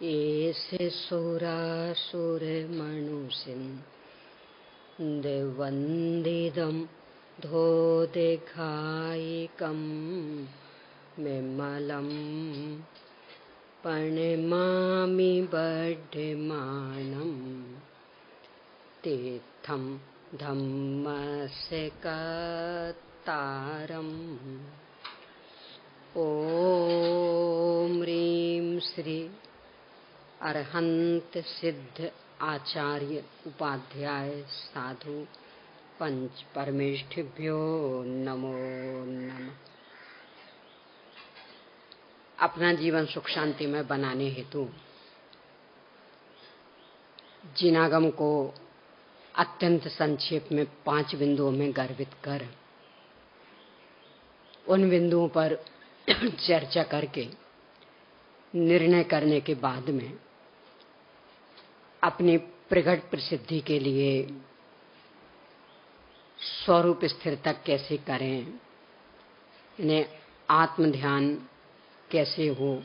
एसे सुरासुरमनुषिन्देवन्दिदं धोदेघायिकं विमलं प्रणमामि बड्ढमानं तीर्थं धम्मस्य कर्तारम्। ओम ह्रीं श्री अरहंत सिद्ध आचार्य उपाध्याय साधु पंच परमेष्ठिभ्यो नमो नमः। अपना जीवन सुख शांति में बनाने हेतु जिनागम को अत्यंत संक्षेप में 5 बिंदुओं में गर्भित कर उन बिंदुओं पर चर्चा करके निर्णय करने के बाद में अपनी प्रगट प्रसिद्धि के लिए स्वरूप स्थिरता कैसे करें, इन्हें आत्म ध्यान कैसे हो,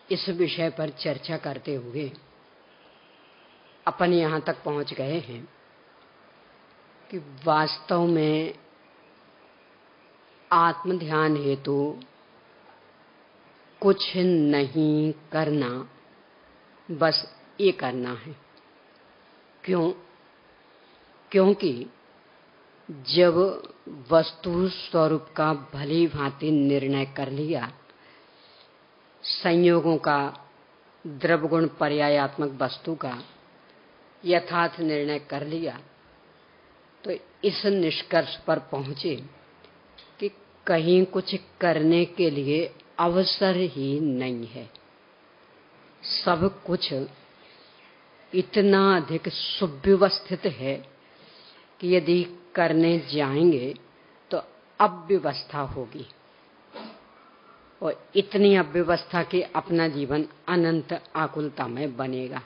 इस विषय पर चर्चा करते हुए अपन यहाँ तक पहुँच गए हैं कि वास्तव में आत्म ध्यान हेतु कुछ नहीं करना, बस ये करना है। क्योंकि जब वस्तु स्वरूप का भली भांति निर्णय कर लिया, संयोगों का, द्रव्य गुण पर्यायात्मक वस्तु का यथार्थ निर्णय कर लिया, तो इस निष्कर्ष पर पहुंचे कि कहीं कुछ करने के लिए अवसर ही नहीं है। सब कुछ इतना अधिक सुव्यवस्थित है कि यदि करने जाएंगे तो अव्यवस्था होगी, और इतनी अव्यवस्था के अपना जीवन अनंत आकुलता में बनेगा।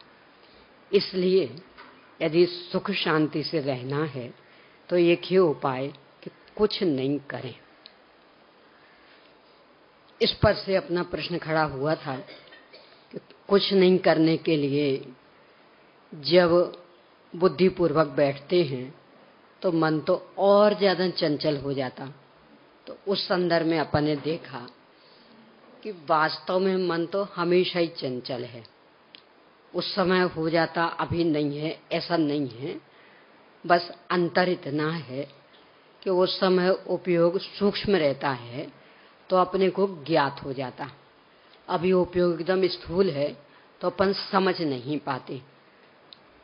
इसलिए यदि सुख शांति से रहना है तो एक ही उपाय कि कुछ नहीं करें। इस पर से अपना प्रश्न खड़ा हुआ था कि कुछ नहीं करने के लिए जब बुद्धिपूर्वक बैठते हैं तो मन तो और ज्यादा चंचल हो जाता। तो उस संदर्भ में अपन ने देखा कि वास्तव में मन तो हमेशा ही चंचल है। उस समय हो जाता, अभी नहीं है, ऐसा नहीं है। बस अंतर इतना है कि उस समय उपयोग सूक्ष्म रहता है तो अपने को ज्ञात हो जाता। अभी उपयोग एकदम स्थूल है तो अपन समझ नहीं पाते।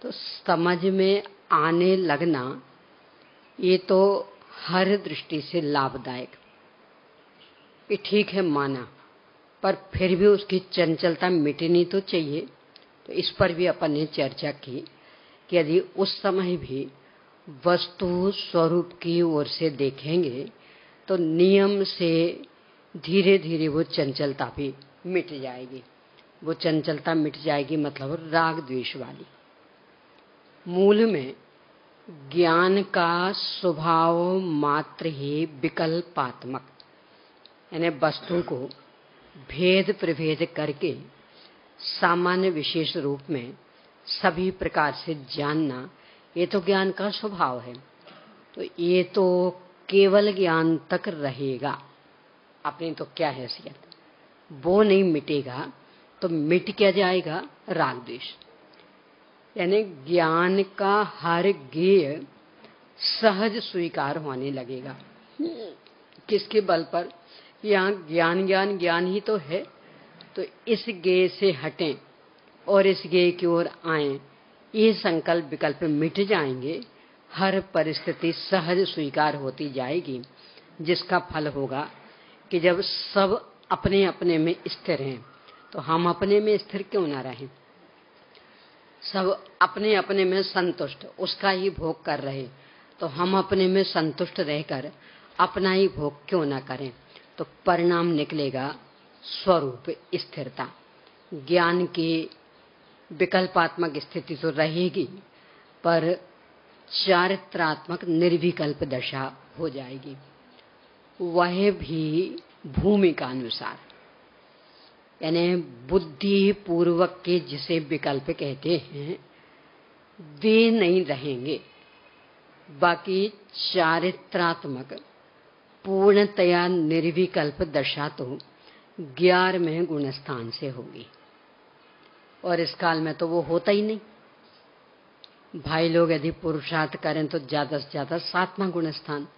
तो समझ में आने लगना ये तो हर दृष्टि से लाभदायक कि ठीक है माना, पर फिर भी उसकी चंचलता मिटनी तो चाहिए। तो इस पर भी अपन ने चर्चा की कि यदि उस समय भी वस्तु स्वरूप की ओर से देखेंगे तो नियम से धीरे धीरे वो चंचलता भी मिट जाएगी। वो चंचलता मिट जाएगी मतलब राग द्वेष वाली। मूल में ज्ञान का स्वभाव मात्र ही विकल्पात्मक, यानी वस्तु को भेद प्रभेद करके सामान्य विशेष रूप में सभी प्रकार से जानना, ये तो ज्ञान का स्वभाव है। तो ये तो केवल ज्ञान तक रहेगा, अपनी तो क्या हैसियत, वो नहीं मिटेगा। तो मिट क्या जाएगा? राग द्वेष। यानी ज्ञान का हर ज्ञेय सहज स्वीकार होने लगेगा। किसके बल पर? यहाँ ज्ञान ज्ञान ज्ञान ही तो है। तो इस ज्ञेय से हटें और इस ज्ञेय की ओर आएं, ये संकल्प विकल्प मिट जाएंगे। हर परिस्थिति सहज स्वीकार होती जाएगी, जिसका फल होगा कि जब सब अपने अपने में स्थिर हैं तो हम अपने में स्थिर क्यों ना रहें। सब अपने अपने में संतुष्ट, उसका ही भोग कर रहे, तो हम अपने में संतुष्ट रहकर अपना ही भोग क्यों ना करें। तो परिणाम निकलेगा स्वरूप स्थिरता। ज्ञान की विकल्पात्मक स्थिति तो रहेगी, पर चारित्रात्मक निर्विकल्प दशा हो जाएगी, वह भी भूमि का अनुसार। यानी बुद्धि पूर्वक के जिसे विकल्प कहते हैं वे नहीं रहेंगे। बाकी चारित्रात्मक पूर्णतया निर्विकल्प दशा तो 11वें गुणस्थान से होगी, और इस काल में तो वो होता ही नहीं। भाई लोग यदि पुरुषार्थ करें तो ज्यादा से ज्यादा 7वां गुणस्थान,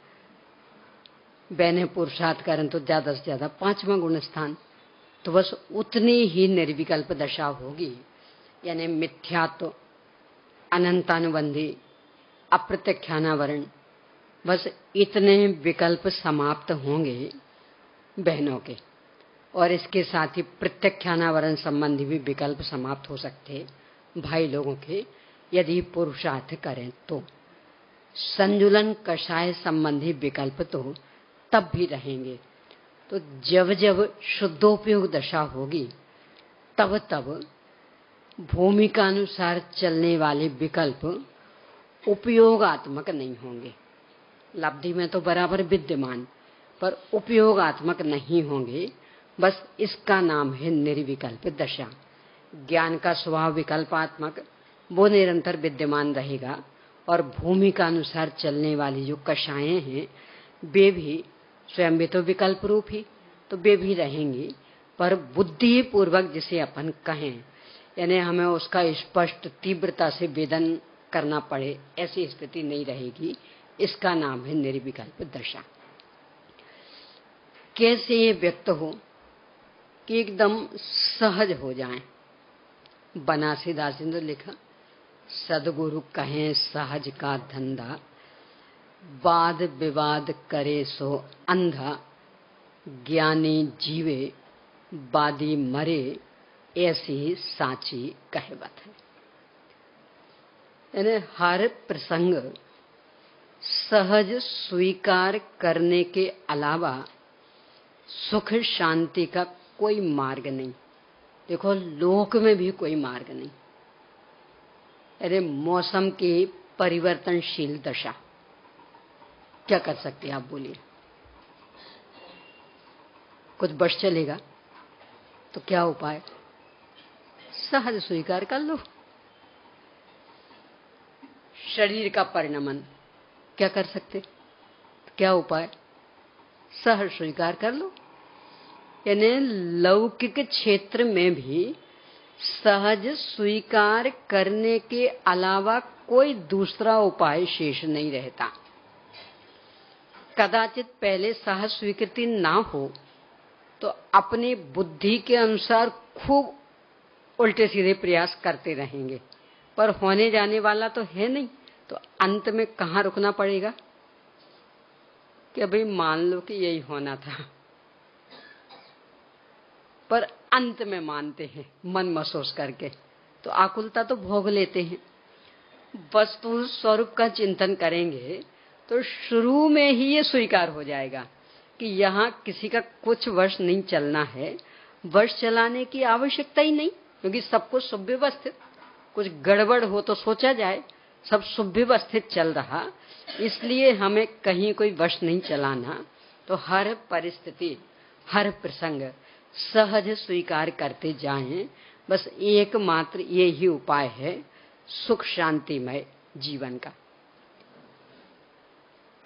बहनें पुरुषार्थ करें तो ज्यादा से ज्यादा 5वां गुणस्थान, तो बस उतनी ही निर्विकल्प दशा होगी। यानी मिथ्यात्व, अनंतानुबंधी, अप्रत्यक्षानावरण, बस इतने विकल्प समाप्त होंगे बहनों के, और इसके साथ ही प्रत्यक्षानावरण संबंधी भी विकल्प समाप्त हो सकते भाई लोगों के यदि पुरुषार्थ करें तो। संजुलन कषाय संबंधी विकल्प तो तब भी रहेंगे। तो जब जब शुद्धोपयोग दशा होगी तब तब भूमिका अनुसार चलने वाले विकल्प उपयोगात्मक नहीं होंगे। लब्धि में तो बराबर विद्यमान, पर उपयोगात्मक नहीं होंगे। बस इसका नाम है निर्विकल्प दशा। ज्ञान का स्वभाव विकल्पात्मक, वो निरंतर विद्यमान रहेगा, और भूमिका अनुसार चलने वाली जो कषाएं हैं वे भी स्वयं भी तो विकल्प रूप ही, तो वे भी रहेंगी। पर बुद्धि पूर्वक जिसे अपन कहें, यानी हमें उसका स्पष्ट तीव्रता से वेदन करना पड़े, ऐसी स्थिति नहीं रहेगी। इसका नाम है निर्विकल्प दशा। कैसे ये व्यक्त हो कि एकदम सहज हो जाएं। बनारसीदास ने तो लिखा, सदगुरु कहें सहज का धंधा, वाद विवाद करे सो अंधा, ज्ञानी जीवे वादी मरे, ऐसी साची कहवत है। यानी हर प्रसंग सहज स्वीकार करने के अलावा सुख शांति का कोई मार्ग नहीं। देखो, लोक में भी कोई मार्ग नहीं। अरे मौसम की परिवर्तनशील दशा, क्या कर सकते हैं आप बोलिए? कुछ बस चलेगा तो क्या उपाय? सहज स्वीकार कर लो। शरीर का परिणमन, क्या कर सकते? क्या उपाय? सहज स्वीकार कर लो। यानी लौकिक क्षेत्र में भी सहज स्वीकार करने के अलावा कोई दूसरा उपाय शेष नहीं रहता। कदाचित पहले सहज स्वीकृति ना हो तो अपनी बुद्धि के अनुसार खूब उल्टे सीधे प्रयास करते रहेंगे, पर होने जाने वाला तो है नहीं। तो अंत में कहाँ रुकना पड़ेगा कि भाई मान लो कि यही होना था, पर अंत में मानते हैं मन महसूस करके, तो आकुलता तो भोग लेते हैं। वस्तु स्वरूप का चिंतन करेंगे तो शुरू में ही ये स्वीकार हो जाएगा कि यहाँ किसी का कुछ वश नहीं चलना है, वश चलाने की आवश्यकता ही नहीं, क्योंकि सब कुछ सुव्यवस्थित। कुछ गड़बड़ हो तो सोचा जाए, सब सुव्यवस्थित चल रहा, इसलिए हमें कहीं कोई वश नहीं चलाना। तो हर परिस्थिति, हर प्रसंग सहज स्वीकार करते जाएं। बस एकमात्र ये ही उपाय है सुख शांतिमय जीवन का।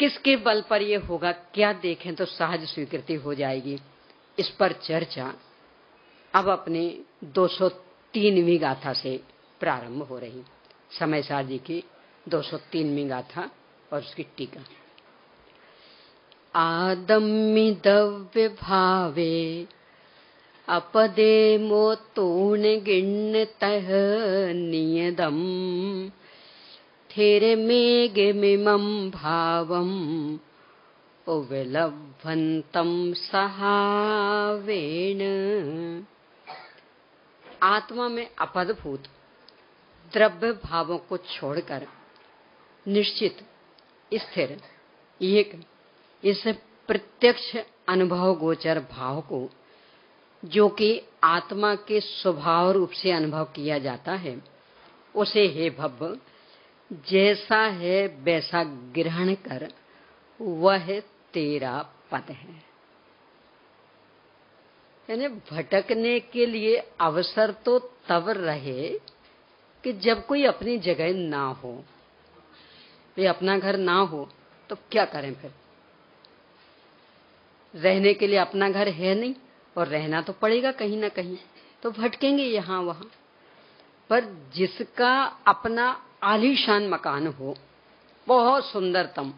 किसके बल पर ये होगा, क्या देखें तो सहज स्वीकृति हो जाएगी। इस पर चर्चा अब अपनी 203वीं गाथा से प्रारंभ हो रही। समय सार जी की 203वीं गाथा और उसकी टीका। आदम्मिदव्य भावे अपदे मोतूण गिण्णतः नियदम, थेरे मेघे मिमं भावम उविलभ्वन्तं सहावेण। आत्मा में अपदभूत द्रव्य भावों को छोड़कर निश्चित स्थिर एक इस प्रत्यक्ष अनुभव गोचर भाव को, जो कि आत्मा के स्वभाव रूप से अनुभव किया जाता है, उसे हे भव जैसा है वैसा ग्रहण कर, वह तेरा पद है। यानी भटकने के लिए अवसर तो तब रहे कि जब कोई अपनी जगह ना हो, ये अपना घर ना हो तो क्या करें फिर? रहने के लिए अपना घर है नहीं और रहना तो पड़ेगा कहीं ना कहीं, तो भटकेंगे यहाँ वहां। पर जिसका अपना आलीशान मकान हो, बहुत सुंदरतम,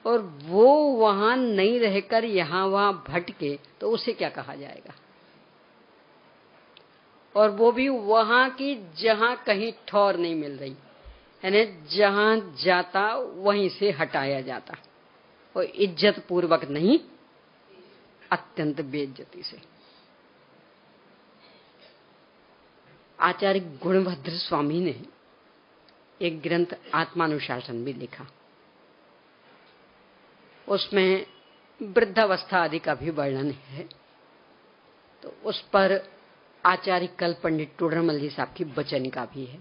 और वो वहां नहीं रहकर यहां वहां भटके, तो उसे क्या कहा जाएगा? और वो भी वहां की जहां कहीं ठौर नहीं मिल रही, यानी जहां जाता वहीं से हटाया जाता, और इज्जत पूर्वक नहीं, अत्यंत बेइज्जती से। आचार्य गुणभद्र स्वामी ने एक ग्रंथ आत्मानुशासन भी लिखा। उसमें वृद्धावस्था आदि का भी वर्णन है। तो उस पर आचार्य कल पंडित टोडरमल जी साहब की वचनिका भी है।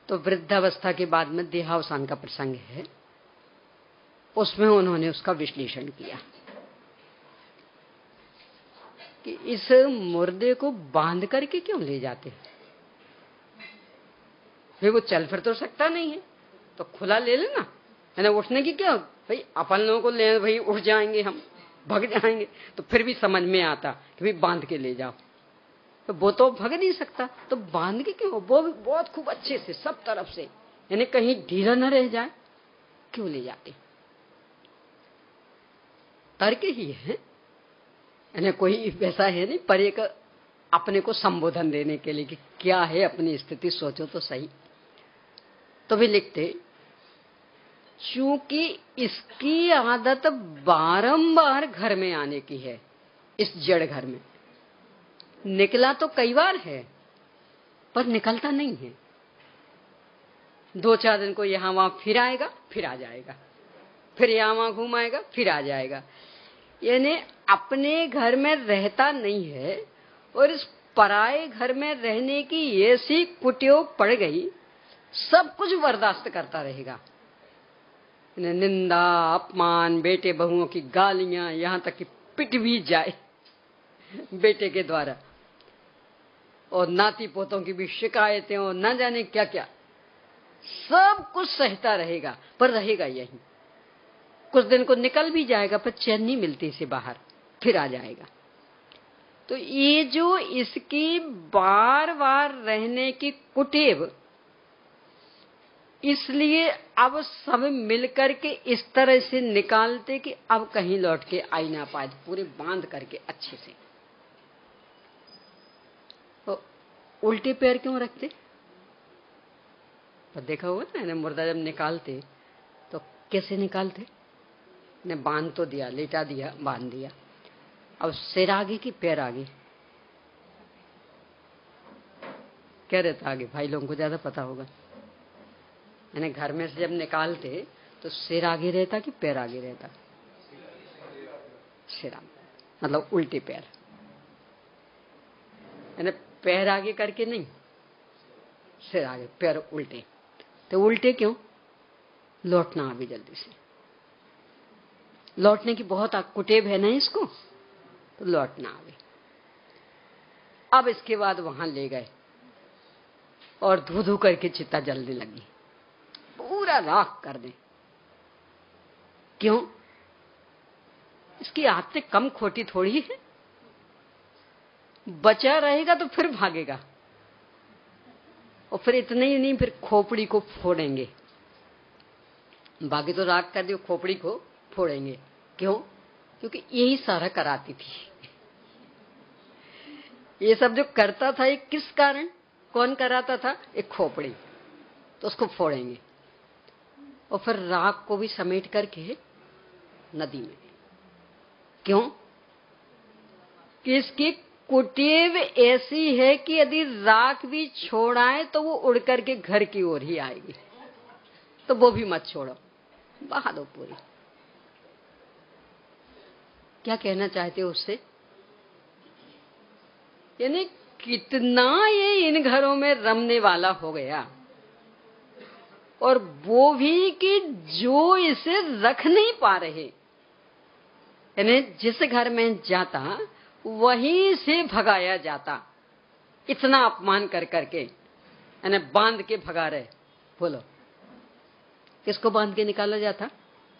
तो वृद्धावस्था के बाद में देहावसान का प्रसंग है, उसमें उन्होंने उसका विश्लेषण किया कि इस मुर्दे को बांध करके क्यों ले जाते हैं? फिर वो चल फिर तो सकता नहीं है, तो खुला ले लेना, है ना? उठने की क्या भाई, अपन लोगों को ले भाई उठ जाएंगे, हम भग जाएंगे, तो फिर भी समझ में आता कि भाई बांध के ले जाओ। तो वो तो भग नहीं सकता, तो बांध के क्यों? वो भी बहुत खूब अच्छे से सब तरफ से, यानी कहीं ढीला न रह जाए, क्यों ले जाते? तर्क ही है, यानी कोई वैसा है नहीं, पर एक अपने को संबोधन देने के लिए कि क्या है अपनी स्थिति, सोचो तो सही। तो भी लिखते, चूंकि इसकी आदत बारंबार घर में आने की है, इस जड़ घर में निकला तो कई बार है, पर निकलता नहीं है। 2-4 दिन को यहां वहां फिर आएगा, फिर आ जाएगा, फिर यहां वहां घूम आएगा, फिर आ जाएगा, यानी अपने घर में रहता नहीं है। और इस पराए घर में रहने की ऐसी कुटेव पड़ गई, सब कुछ बर्दाश्त करता रहेगा, निंदा, अपमान, बेटे बहुओं की गालियां, यहां तक कि पिट भी जाए बेटे के द्वारा, और नाती पोतों की भी शिकायतें, और न जाने क्या क्या, सब कुछ सहता रहेगा, पर रहेगा यही। कुछ दिन को निकल भी जाएगा, पर चैन नहीं मिलती इसे बाहर, फिर आ जाएगा। तो ये जो इसकी बार बार रहने की कुटेव, इसलिए अब सब मिलकर के इस तरह से निकालते कि अब कहीं लौट के आई ना पाए, पूरे बांध करके अच्छे से। तो उल्टे पैर क्यों रखते? तो देखा होगा ना, मुर्दा जब निकालते तो कैसे निकालते? ने बांध तो दिया, लेटा दिया, बांध दिया, अब सिर आगे कि पैर आगे? क्या रहता आगे? भाई लोगों को ज्यादा पता होगा। यानी घर में से जब निकालते तो सिर आगे रहता कि पैर आगे रहता? सिर आगे, मतलब उल्टे पैर, यानी पैर आगे करके नहीं, सिर आगे पैर उल्टे। तो उल्टे क्यों? लौटना आगे जल्दी से, लौटने की बहुत कुटेव है ना इसको, तो लौटना आगे। अब इसके बाद वहां ले गए और धू धू करके चिता जलने लगी, पूरा राख कर दे। क्यों? इसकी आदतें कम खोटी थोड़ी है, बचा रहेगा तो फिर भागेगा, और फिर इतने ही नहीं, फिर खोपड़ी को फोड़ेंगे। बाकी तो राख कर दियो, खोपड़ी को फोड़ेंगे। क्यों? क्योंकि यही सारा कराती थी। ये सब जो करता था, ये किस कारण, कौन कराता था? एक खोपड़ी, तो उसको फोड़ेंगे, और फिर राख को भी समेट करके नदी में। क्यों? कि इसकी कुटेव ऐसी है कि यदि राख भी छोड़ाए तो वो उड़ करके घर की ओर ही आएगी, तो वो भी मत छोड़ो, बहा दो पूरी। क्या कहना चाहते हो उससे? यानी कितना ये इन घरों में रमने वाला हो गया, और वो भी कि जो इसे रख नहीं पा रहे, यानी जिस घर में जाता वहीं से भगाया जाता, इतना अपमान कर करके, यानी बांध के भगा रहे। बोलो किसको बांध के निकाला जाता?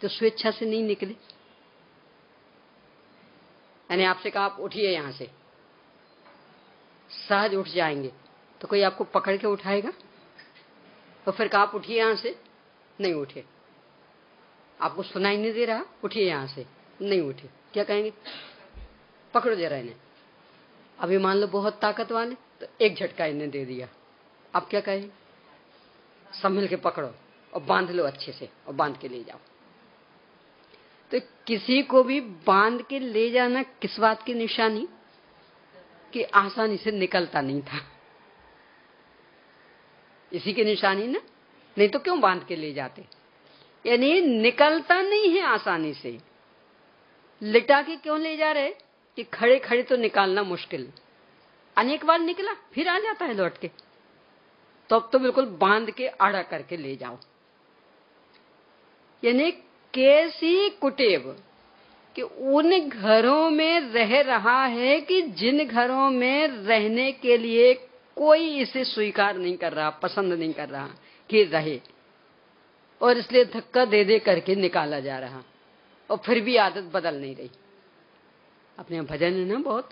तो स्वेच्छा से नहीं निकले। यानी आपसे कहा आप उठिए यहां से, सहज उठ जाएंगे तो कोई आपको पकड़ के उठाएगा? तो फिर कहा आप उठिए यहां से, नहीं उठे। आपको सुनाई नहीं दे रहा, उठिए यहां से, नहीं उठे। क्या कहेंगे? पकड़ो जरा इन्हें। अभी मान लो बहुत ताकतवान है तो एक झटका इन्हें दे दिया, आप क्या कहेंगे? संभल के पकड़ो और बांध लो अच्छे से और बांध के ले जाओ। तो किसी को भी बांध के ले जाना किस बात की निशानी? कि आसानी से निकलता नहीं था, इसी की निशानी ना। नहीं तो क्यों बांध के ले जाते? यानी निकलता नहीं है आसानी से। लिटा के क्यों ले जा रहे? कि खड़े खड़े तो निकालना मुश्किल, अनेक बार निकला फिर आ जाता है लौट के, तो अब तो बिल्कुल बांध के आड़ा करके ले जाओ। यानी कैसी कुटेव कि उन घरों में रह रहा है कि जिन घरों में रहने के लिए कोई इसे स्वीकार नहीं कर रहा, पसंद नहीं कर रहा कि रहे, और इसलिए धक्का दे दे करके निकाला जा रहा, और फिर भी आदत बदल नहीं रही। अपने भजन है ना बहुत,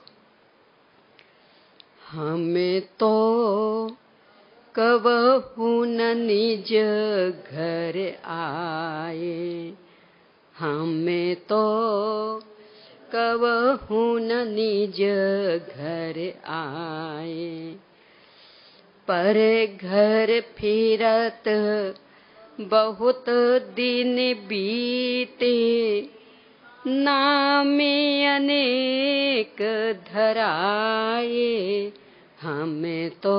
हमें तो कबहू न निज घर आए, हमें तो कबहू न निज घर आए, पर घर फिरत बहुत दिन बीते, नामे अनेक धराए, हमें तो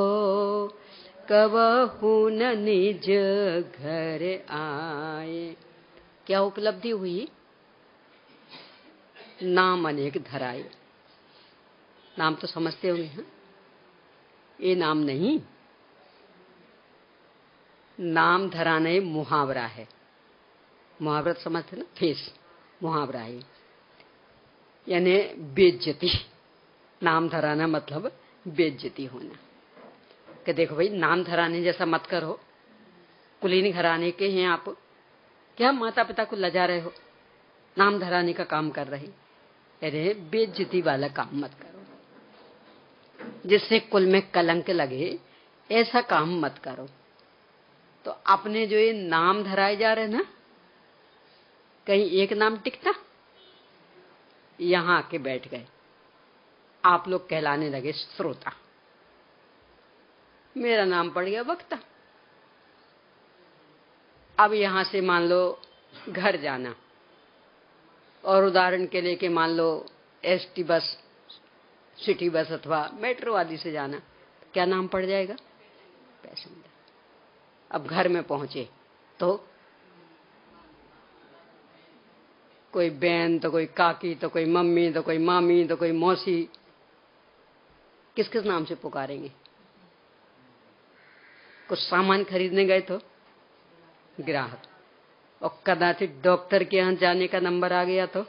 कबहू न निज घर आए। क्या उपलब्धि हुई? नाम अनेक धराए। नाम तो समझते होंगे, हाँ? ये नाम नहीं, नाम धराना ये मुहावरा है। मुहावरा समझते ना, फेस मुहावरा है, यानी बेइज्जती। नाम धराना मतलब बेइज्जती होना। कि देखो भाई, नाम धराने जैसा मत करो, कुलीन घराने के हैं आप, क्या माता पिता को लजा रहे हो? नाम धराने का काम कर रहे, अरे बेइज्जती वाला काम मत करो, जिससे कुल में कलंक लगे, ऐसा काम मत करो। तो अपने जो ये नाम धराए जा रहे ना, कहीं एक नाम टिकता? यहां आके बैठ गए, आप लोग कहलाने लगे श्रोता, मेरा नाम पड़ गया वक्ता। अब यहां से मान लो घर जाना, और उदाहरण के लिए कि मान लो एसटी बस, सिटी बस अथवा मेट्रो आदि से जाना, क्या नाम पड़ जाएगा? पैसेंजर। अब घर में पहुंचे तो कोई बहन, तो कोई काकी, तो कोई मम्मी, तो कोई मामी, तो कोई मौसी, किस किस नाम से पुकारेंगे? कुछ सामान खरीदने गए तो ग्राहक, और कदाचित डॉक्टर के यहां जाने का नंबर आ गया तो,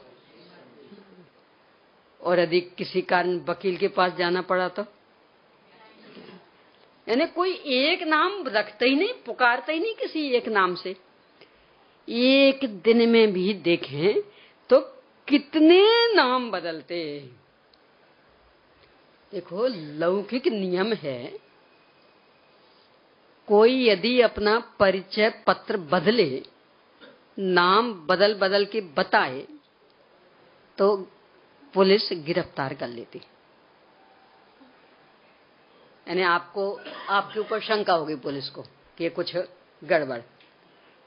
और यदि किसी कारण वकील के पास जाना पड़ा तो, यानी कोई एक नाम रखते ही नहीं, पुकारते ही नहीं किसी एक नाम से। एक दिन में भी देखें तो कितने नाम बदलते। देखो, लौकिक नियम है, कोई यदि अपना परिचय पत्र बदले, नाम बदल बदल के बताए, तो पुलिस गिरफ्तार कर लेती। यानी आपको, आपके ऊपर शंका होगी पुलिस को कि ये कुछ गड़बड़।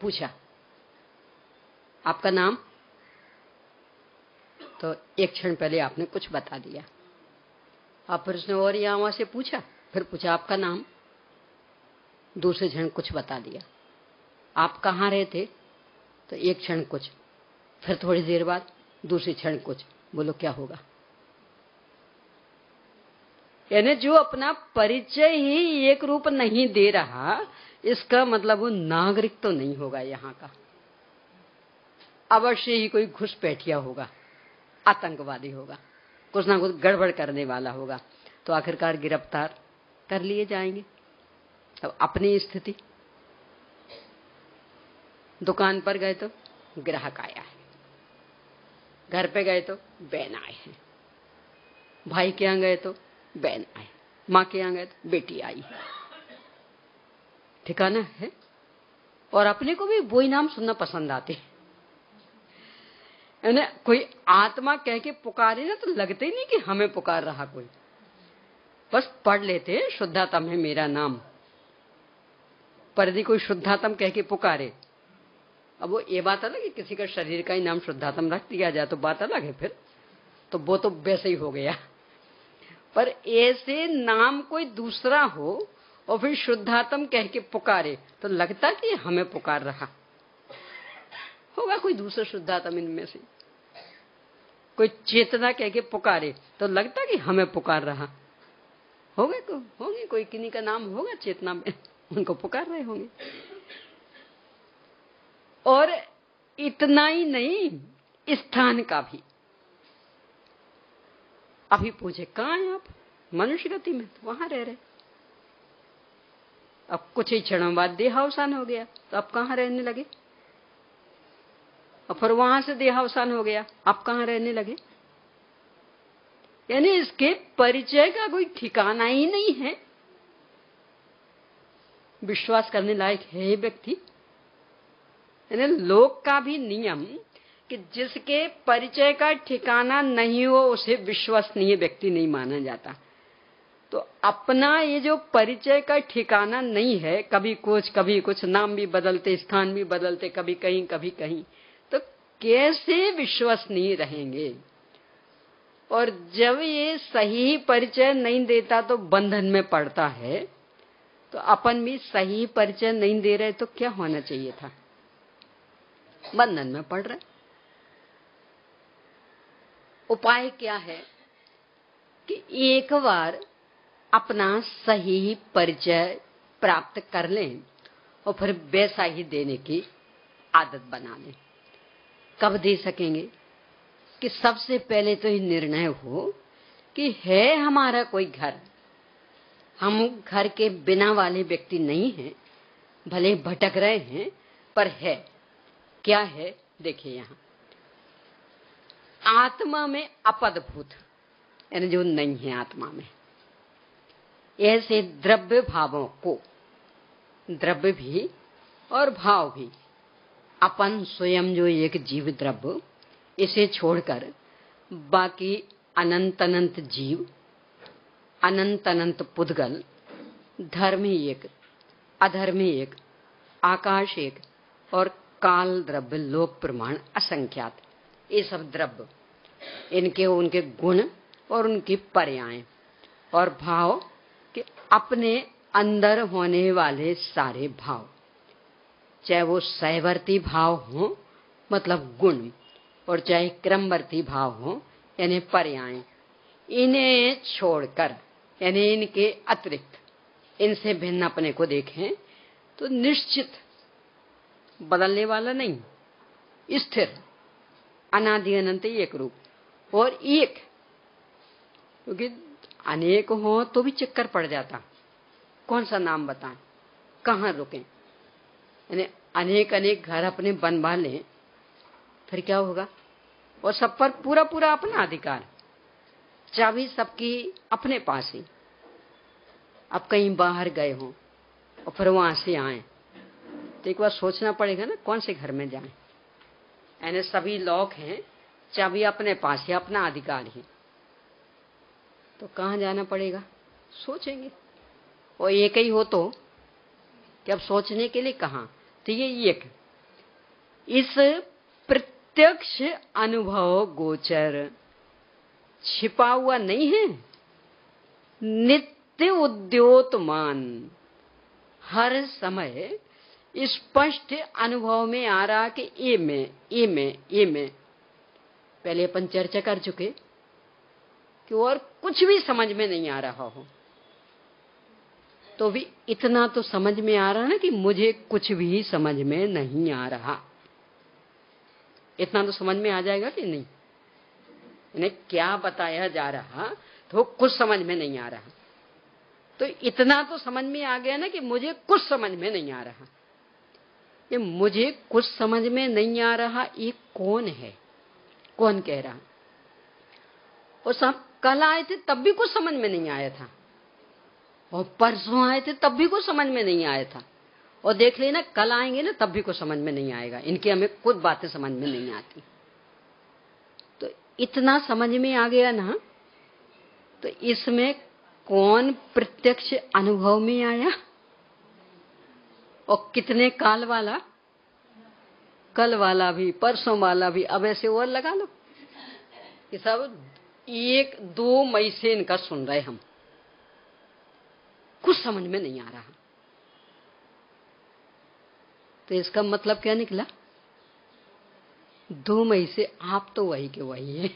पूछा आपका नाम, तो एक क्षण पहले आपने कुछ बता दिया। आप फिर उसने और यहां वहां से पूछा, फिर पूछा आपका नाम, दूसरे क्षण कुछ बता दिया। आप कहाँ रहते, तो एक क्षण कुछ, फिर थोड़ी देर बाद दूसरी क्षण कुछ। बोलो क्या होगा? यानी जो अपना परिचय ही एक रूप नहीं दे रहा, इसका मतलब वो नागरिक तो नहीं होगा यहाँ का, अवश्य ही कोई घुसपैठिया होगा। आतंकवादी होगा, कुछ ना कुछ गड़बड़ करने वाला होगा, तो आखिरकार गिरफ्तार कर लिए जाएंगे। अब अपनी स्थिति, दुकान पर गए तो ग्राहक आया है, घर पे गए तो बहन आए हैं, भाई के यहां गए तो बहन आए, माँ के यहां गए तो बेटी आई है, ठिकाना है। और अपने को भी वही नाम सुनना पसंद आते हैं। कोई आत्मा कह के पुकारे ना तो लगते ही नहीं कि हमें पुकार रहा कोई, बस पढ़ लेते हैं शुद्धात्म है मेरा नाम। पर यदि कोई शुद्धात्म कह के पुकारे, अब वो ये बात अलग है किसी का शरीर का ही नाम शुद्धात्म रख दिया जाए तो बात अलग है, फिर तो वो तो वैसे ही हो गया। पर ऐसे नाम कोई दूसरा हो और फिर शुद्धात्म कह के पुकारे तो लगता कि हमें पुकार रहा होगा कोई दूसरा शुद्धात्म इनमें से। कोई चेतना कह के पुकारे तो लगता कि हमें पुकार रहा होंगे कोई किन्हीं का नाम होगा चेतना में, उनको पुकार रहे होंगे। और इतना ही नहीं, स्थान का भी। अभी पूछे कहाँ हैं आप? मनुष्य गति में, तो वहां रह रहे। अब कुछ ही क्षणों बाद देहावसान हो गया तो आप कहाँ रहने लगे? और फिर वहां से देहावसान हो गया, आप कहाँ रहने लगे? यानी इसके परिचय का कोई ठिकाना ही नहीं है। विश्वास करने लायक है व्यक्ति। यानी लोक का भी नियम कि जिसके परिचय का ठिकाना नहीं हो उसे विश्वसनीय व्यक्ति नहीं माना जाता। तो अपना ये जो परिचय का ठिकाना नहीं है, कभी कुछ नाम भी बदलते, स्थान भी बदलते, कभी कहीं, तो कैसे विश्वसनीय रहेंगे? और जब ये सही परिचय नहीं देता तो बंधन में पड़ता है। तो अपन भी सही परिचय नहीं दे रहे तो क्या होना चाहिए था? बंधन में पड़ रहे। उपाय क्या है कि एक बार अपना सही परिचय प्राप्त कर लें और फिर वैसा ही देने की आदत बना लें। कब दे सकेंगे? कि सबसे पहले तो ये निर्णय हो कि है हमारा कोई घर, हम घर के बिना वाले व्यक्ति नहीं हैं, भले भटक रहे हैं पर है। क्या है? देखिए, यहां आत्मा में अपदभूत, यानी जो नहीं है आत्मा में, ऐसे द्रव्य भावों को, द्रव्य भी और भाव भी, अपन स्वयं जो एक जीव द्रव्य, इसे छोड़कर बाकी अनंत अनंत जीव, अनंत अनंत पुद्गल, धर्म एक, अधर्म एक, आकाश एक और काल द्रव्य लोक प्रमाण असंख्यात, ये सब द्रव्य, इनके उनके गुण और उनकी पर्याय और भाव के अपने अंदर होने वाले सारे भाव, चाहे वो सहवर्ती भाव हो मतलब गुण, और चाहे क्रमवर्ती भाव हो यानी पर्याय, इन्हें छोड़कर यानी इनके अतिरिक्त, इनसे भिन्न अपने को देखें तो निश्चित, बदलने वाला नहीं, स्थिर, अनादि अनंत एक रूप। और एक, क्योंकि अनेक हो तो भी चक्कर पड़ जाता, कौन सा नाम बताएं, कहाँ रुकें। यानी अनेक अनेक घर अपने बनवा लें फिर क्या होगा? और सब पर पूरा पूरा अपना अधिकार, चाबी सबकी अपने पास ही। अब कहीं बाहर गए हो और फिर वहां से आए तो एक बार सोचना पड़ेगा ना कौन से घर में जाएं। यानी सभी लॉक हैं, चाबी अपने पास है, अपना अधिकार ही, तो कहाँ जाना पड़ेगा? सोचेंगे। और एक ही हो तो कि अब सोचने के लिए कहाँ? तो ये एक, इस प्रत्यक्ष अनुभव गोचर छिपा हुआ नहीं है, नित्य उद्योतमान, हर समय स्पष्ट अनुभव में आ रहा कि ये में। पहले अपन चर्चा कर चुके कि और कुछ भी समझ में नहीं आ रहा हो तो भी इतना तो समझ में आ रहा ना कि मुझे कुछ भी समझ में नहीं आ रहा। इतना तो समझ में आ जाएगा कि नहीं? इन्हें क्या बताया जा रहा तो कुछ समझ में नहीं आ रहा। तो इतना तो समझ में आ गया ना कि मुझे कुछ समझ में नहीं आ रहा। ये मुझे कुछ समझ में नहीं आ रहा, ये कौन है, कौन कह रहा? और सब कल आए थे तब भी कुछ समझ में नहीं आया था, और परसों आए थे तब भी कुछ समझ में नहीं आया था, और देख लेना कल आएंगे ना तब भी कुछ समझ में नहीं आएगा। इनकी हमें खुद बातें समझ में नहीं आती। तो इतना समझ में आ गया ना, तो इसमें कौन प्रत्यक्ष अनुभव में आया और कितने काल वाला? कल वाला भी, परसों वाला भी। अब ऐसे और लगा लो कि सब 1-2 मई से इनका सुन रहे हम, कुछ समझ में नहीं आ रहा। तो इसका मतलब क्या निकला? 2 मई से आप तो वही के वही है।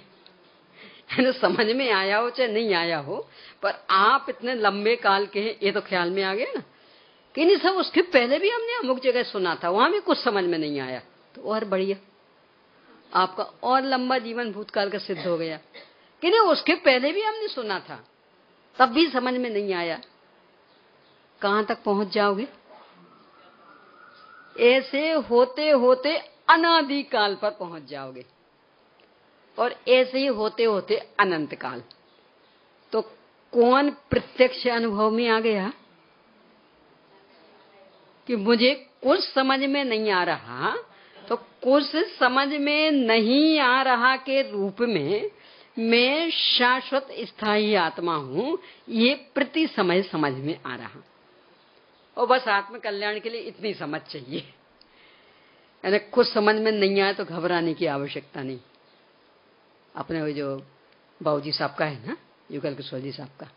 समझ में आया हो चाहे नहीं आया हो, पर आप इतने लंबे काल के हैं, ये तो ख्याल में आ गया ना कि नहीं सब उसके पहले भी हमने अमुक जगह सुना था, वहां भी कुछ समझ में नहीं आया। तो और बढ़िया, आपका और लंबा जीवन भूतकाल का सिद्ध हो गया कि नहीं उसके पहले भी हमने सुना था, तब भी समझ में नहीं आया। कहां तक पहुंच जाओगे? ऐसे होते होते अनादि काल पर पहुंच जाओगे, और ऐसे ही होते होते अनंत काल। तो कौन प्रत्यक्ष अनुभव में आ गया कि मुझे कुछ समझ में नहीं आ रहा, तो कुछ समझ में नहीं आ रहा के रूप में मैं शाश्वत स्थायी आत्मा हूं, ये प्रति समय समझ में आ रहा। और बस आत्म कल्याण के लिए इतनी समझ चाहिए। यानी कुछ समझ में नहीं आए तो घबराने की आवश्यकता नहीं। अपने वो जो बाबूजी साहब का है ना, युगल किशोर जी साहब का,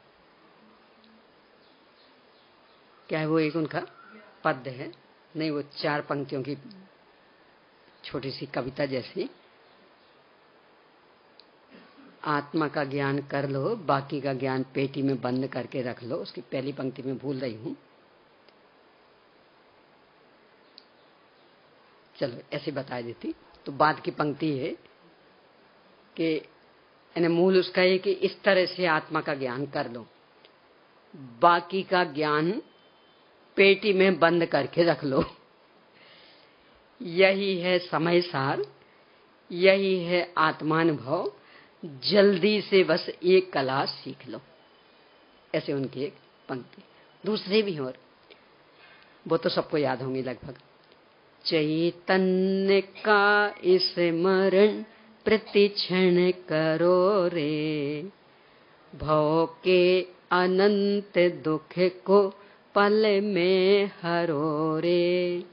क्या है वो, एक उनका पद्य है, नहीं वो 4 पंक्तियों की छोटी सी कविता जैसी। आत्मा का ज्ञान कर लो, बाकी का ज्ञान पेटी में बंद करके रख लो। उसकी पहली पंक्ति में भूल रही हूं, चलो ऐसे बता देती। तो बाद की पंक्ति है कि यानी मूल उसका है कि इस तरह से आत्मा का ज्ञान कर लो, बाकी का ज्ञान पेटी में बंद करके रख लो। यही है समय सार, यही है आत्मानुभव, जल्दी से बस एक कला सीख लो। ऐसे उनकी एक पंक्ति। दूसरे भी और वो तो सबको याद होंगी लगभग। चैतन्य का स्मरण प्रतिक्षण करो रे, भव के अनंत दुख को पल में हरो रे,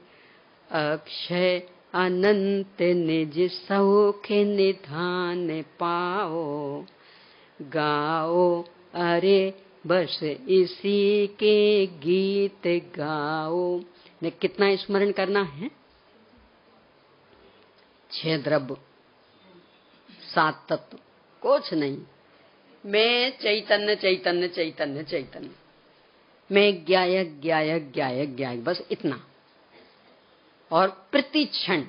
अक्षय अनंत निज सौख निधान पाओ, गाओ अरे बस इसी के गीत गाओ। ने कितना स्मरण करना है? 6 द्रव्य, 7 तत्व, कुछ नहीं। मैं चैतन्य चैतन्य चैतन्य चैतन्य, मैं ज्ञायक ज्ञायक ज्ञायक ज्ञायक, बस इतना। और प्रतिक्षण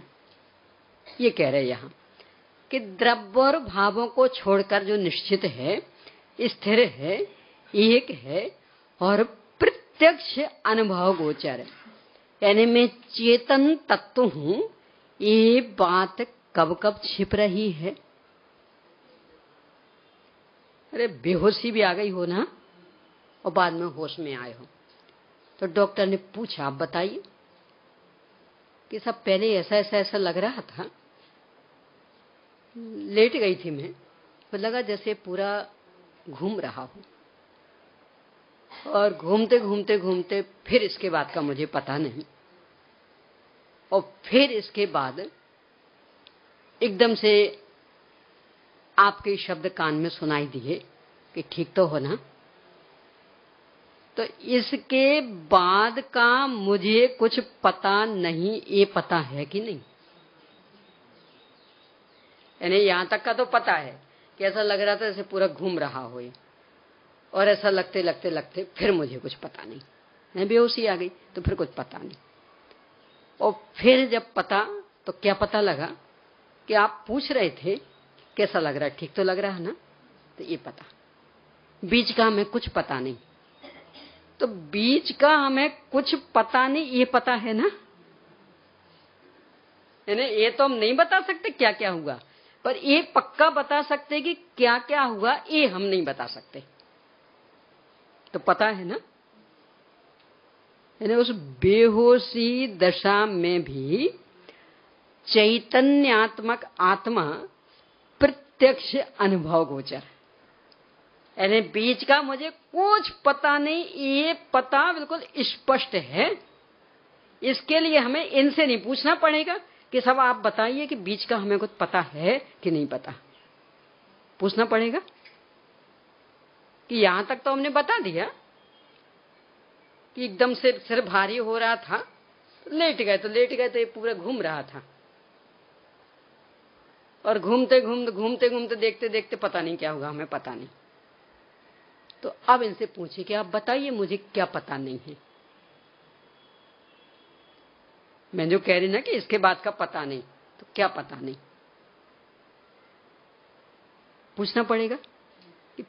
ये कह रहे यहां कि द्रव्य और भावों को छोड़कर जो निश्चित है, स्थिर है, एक है और प्रत्यक्ष अनुभव गोचर है, यानी मैं चेतन तत्व हूं, ये बात कब कब छिप रही है। अरे बेहोशी भी आ गई हो ना, और बाद में होश में आए हो, तो डॉक्टर ने पूछा आप बताइए कि सब पहले ऐसा ऐसा ऐसा लग रहा था, लेट गई थी मैं, तो लगा जैसे पूरा घूम रहा हूं, और घूमते घूमते घूमते फिर इसके बाद का मुझे पता नहीं, और फिर इसके बाद एकदम से आपके शब्द कान में सुनाई दिए कि ठीक तो हो ना। तो इसके बाद का मुझे कुछ पता नहीं, ये पता है कि नहीं? यानी यहां तक का तो पता है कि ऐसा लग रहा था जैसे पूरा घूम रहा हो, और ऐसा लगते लगते लगते फिर मुझे कुछ पता नहीं, मैं बेहोशी आ गई, तो फिर कुछ पता नहीं। और फिर जब पता, तो क्या पता लगा कि आप पूछ रहे थे कैसा लग रहा है? ठीक तो लग रहा है ना? तो ये पता। बीच का हमें कुछ पता नहीं। तो बीच का हमें कुछ पता नहीं, ये पता है ना? ये तो हम नहीं बता सकते क्या क्या हुआ, पर ये पक्का बता सकते कि क्या क्या हुआ, ये हम नहीं बता सकते। तो पता है ना? उस बेहोशी दशा में भी चैतन्यात्मक आत्मा प्रत्यक्ष अनुभव गोचर। बीच का मुझे कुछ पता नहीं, ये पता बिल्कुल स्पष्ट है। इसके लिए हमें इनसे नहीं पूछना पड़ेगा कि सब आप बताइए कि बीच का हमें कुछ पता है कि नहीं पता। पूछना पड़ेगा कि यहां तक तो हमने बता दिया कि एकदम से सिर भारी हो रहा था, लेट गए तो ये पूरा घूम रहा था, और घूमते घूमते देखते देखते पता नहीं क्या होगा, हमें पता नहीं। तो अब इनसे पूछे कि आप बताइए मुझे क्या पता नहीं है। मैं जो कह रही ना कि इसके बाद का पता नहीं, तो क्या पता नहीं पूछना पड़ेगा। कि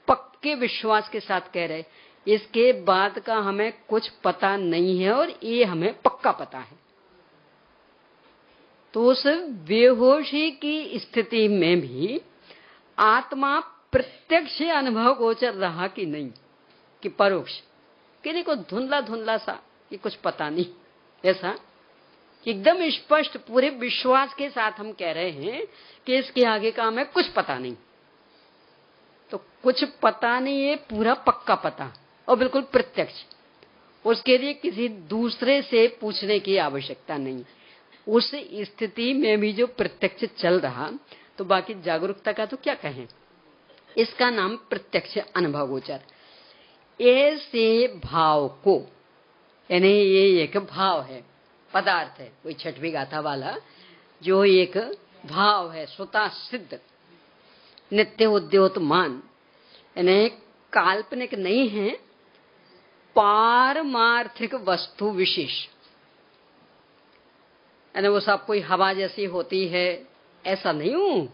पक्के विश्वास के साथ कह रहे इसके बाद का हमें कुछ पता नहीं है और ये हमें पक्का पता है। तो उस बेहोशी की स्थिति में भी आत्मा प्रत्यक्ष अनुभव गोचर रहा कि नहीं, कि परोक्ष, कि नहीं, को धुंधला धुंधला सा, ये कुछ पता नहीं, ऐसा एकदम स्पष्ट पूरे विश्वास के साथ हम कह रहे हैं कि इसके आगे का हमें कुछ पता नहीं। तो कुछ पता नहीं, ये पूरा पक्का पता और बिल्कुल प्रत्यक्ष। उसके लिए किसी दूसरे से पूछने की आवश्यकता नहीं। उस स्थिति में भी जो प्रत्यक्ष चल रहा, तो बाकी जागरूकता का तो क्या कहें। इसका नाम प्रत्यक्ष अनुभव गोचर। ऐसे भाव को, यानी ये एक भाव है, पदार्थ है, कोई छठवीं गाथा वाला जो एक भाव है, स्वतः सिद्ध, नित्य उद्योतमान, यानी काल्पनिक नहीं है, पारमार्थिक वस्तु विशेष। यानी वो सब कोई हवा जैसी होती है, ऐसा नहीं हूं।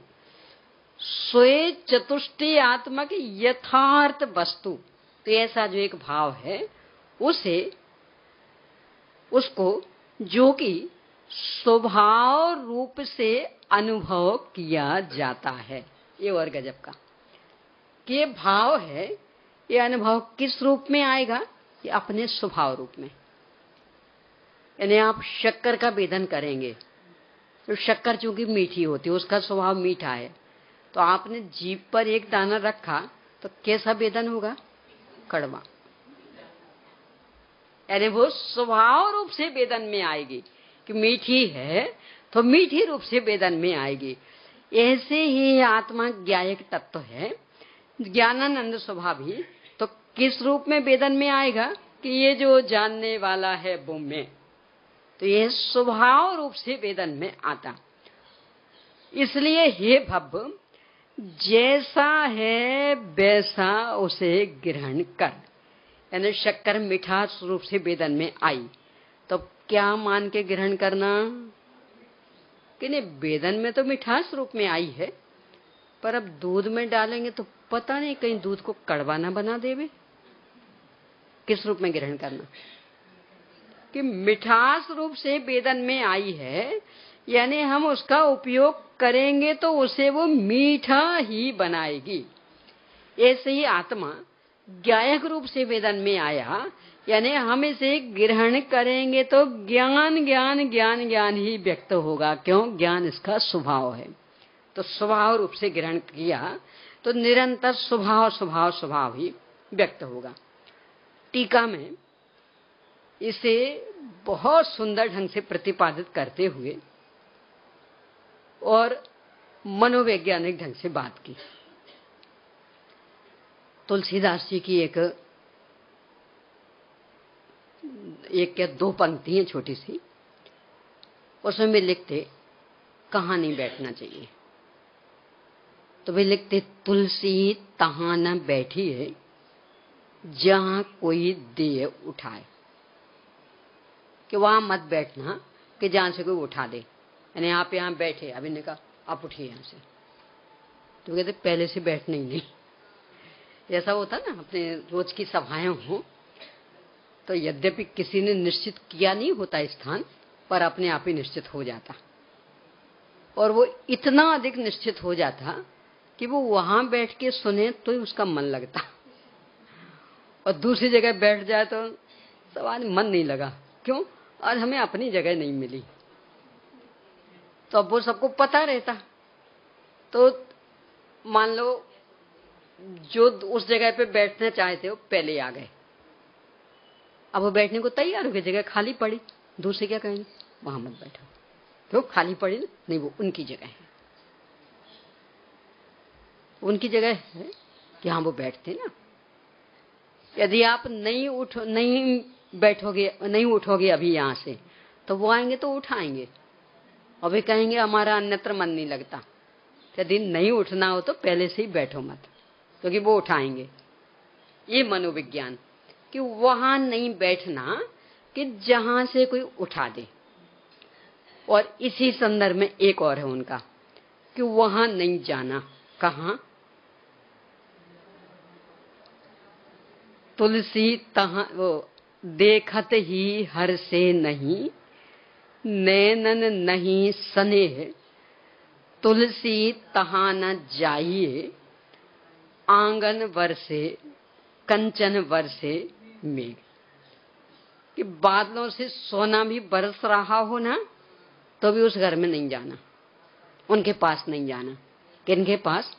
स्वयं चतुष्टय आत्मा की यथार्थ वस्तु, तो ऐसा जो एक भाव है, उसको जो कि स्वभाव रूप से अनुभव किया जाता है। ये और गजब का कि ये भाव है, ये अनुभव किस रूप में आएगा? ये अपने स्वभाव रूप में। यानी आप शक्कर का भेदन करेंगे तो शक्कर चूंकि मीठी होती है, उसका स्वभाव मीठा है, तो आपने जीभ पर एक दाना रखा तो कैसा भेदन होगा? कड़वा। यानी वो स्वभाव रूप से वेदन में आएगी कि मीठी है तो मीठी रूप से वेदन में आएगी। ऐसे ही आत्मा ज्ञायक तत्व है, ज्ञानानंद स्वभाव ही, तो किस रूप में वेदन में आएगा? कि ये जो जानने वाला है वो मैं, तो ये स्वभाव रूप से वेदन में आता। इसलिए हे भव, जैसा है वैसा उसे ग्रहण कर। यानी शक्कर मिठास रूप से वेदन में आई, तो क्या मान के ग्रहण करना? कि नहीं, वेदन में तो मिठास रूप में आई है, पर अब दूध में डालेंगे तो पता नहीं कहीं दूध को कड़वा ना बना देवे। किस रूप में ग्रहण करना? कि मिठास रूप से वेदन में आई है, यानी हम उसका उपयोग करेंगे तो उसे वो मीठा ही बनाएगी। ऐसे ही आत्मा ज्ञायक रूप से वेदन में आया, यानी हम इसे ग्रहण करेंगे तो ज्ञान ज्ञान ज्ञान ज्ञान ही व्यक्त होगा। क्यों? ज्ञान इसका स्वभाव है। तो स्वभाव रूप से ग्रहण किया तो निरंतर स्वभाव स्वभाव स्वभाव ही व्यक्त होगा। टीका में इसे बहुत सुंदर ढंग से प्रतिपादित करते हुए और मनोवैज्ञानिक ढंग से बात की। तुलसीदास जी की एक या दो पंक्ति है छोटी सी, उसमें भी लिखते कहाँ नहीं बैठना चाहिए। तो वे लिखते, तुलसी तहां न बैठी है जहां कोई देह उठाए। कि वहां मत बैठना कि जहां से कोई उठा दे। यानी आप यहां बैठे, अभी ने कहा आप उठिए यहां से, तो कहते पहले से बैठना ही नहीं। ऐसा होता ना, अपने रोज की सभाएं हो तो यद्यपि किसी ने निश्चित किया नहीं होता स्थान, पर अपने आप ही निश्चित हो जाता, और वो इतना अधिक निश्चित हो जाता कि वो वहां बैठ के सुने तो ही उसका मन लगता, और दूसरी जगह बैठ जाए तो सवाल मन नहीं लगा। क्यों? आज हमें अपनी जगह नहीं मिली। तो अब वो सबको पता रहता, तो मान लो जो उस जगह पे बैठना चाहते हो पहले आ गए, अब वो बैठने को तैयार हो गए, जगह खाली पड़ी, दूसरे क्या कहेंगे, वहां मत बैठो। क्यों? खाली पड़ी ना? नहीं, वो उनकी जगह है, उनकी जगह है कि हाँ वो बैठते ना। यदि आप नहीं बैठोगे, नहीं उठोगे अभी यहां से, तो वो आएंगे तो उठाएंगे, और वे कहेंगे हमारा अन्यत्र मन नहीं लगता। यदि नहीं उठना हो तो पहले से ही बैठो मत, क्योंकि वो उठाएंगे। ये मनोविज्ञान कि वहां नहीं बैठना कि जहां से कोई उठा दे। और इसी संदर्भ में एक और है उनका कि वहां नहीं जाना। कहां? तुलसी तहां वो देखत ही हर से नहीं, नैनन नहीं स्नेह, तुलसी तहां न जाइए, आंगन वर्षे कंचन वर्षे मेघ। कि बादलों से सोना भी बरस रहा हो ना, तो भी उस घर में नहीं जाना, उनके पास नहीं जाना। किनके पास?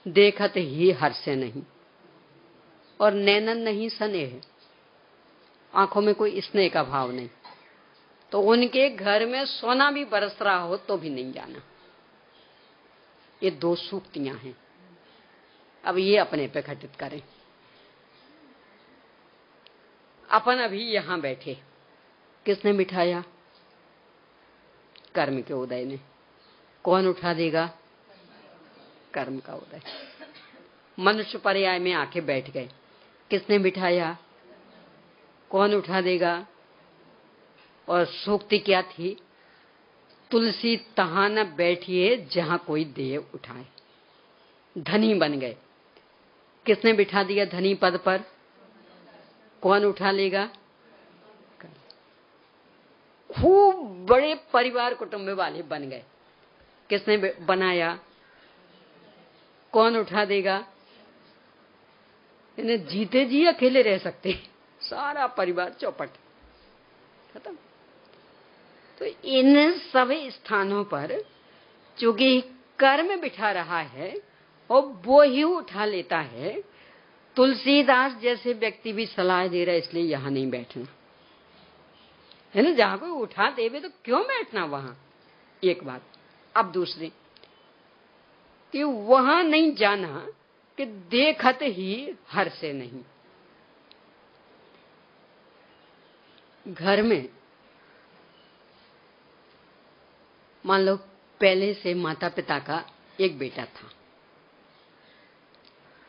देखत ही हर्ष से नहीं, और नैनन नहीं स्नेह, आंखों में कोई स्नेह का भाव नहीं, तो उनके घर में सोना भी बरस रहा हो तो भी नहीं जाना। ये दो सूक्तियां हैं। अब ये अपने पे घटित करें। अपन अभी यहां बैठे, किसने बिठाया? कर्म के उदय ने। कौन उठा देगा? कर्म का उदय। मनुष्य पर्याय में आके बैठ गए, किसने बिठाया? कौन उठा देगा? और सूक्ति क्या थी? तुलसी तहां न बैठिए जहां कोई देव उठाए। धनी बन गए, किसने बिठा दिया धनी पद पर? कौन उठा लेगा? खूब बड़े परिवार कुटुंब वाले बन गए, किसने बनाया? कौन उठा देगा? इन्हें जीते जी अकेले रह सकते, सारा परिवार चौपट खत्म। तो इन सभी स्थानों पर चूंकि कर्म बिठा रहा है और वो ही उठा लेता है, तुलसीदास जैसे व्यक्ति भी सलाह दे रहा है इसलिए यहां नहीं बैठना है ना। जहां कोई उठा देवे तो क्यों बैठना वहां? एक बात। अब दूसरी कि वहां नहीं जाना कि देखत ही हर से नहीं। घर में मान लो पहले से माता पिता का एक बेटा था,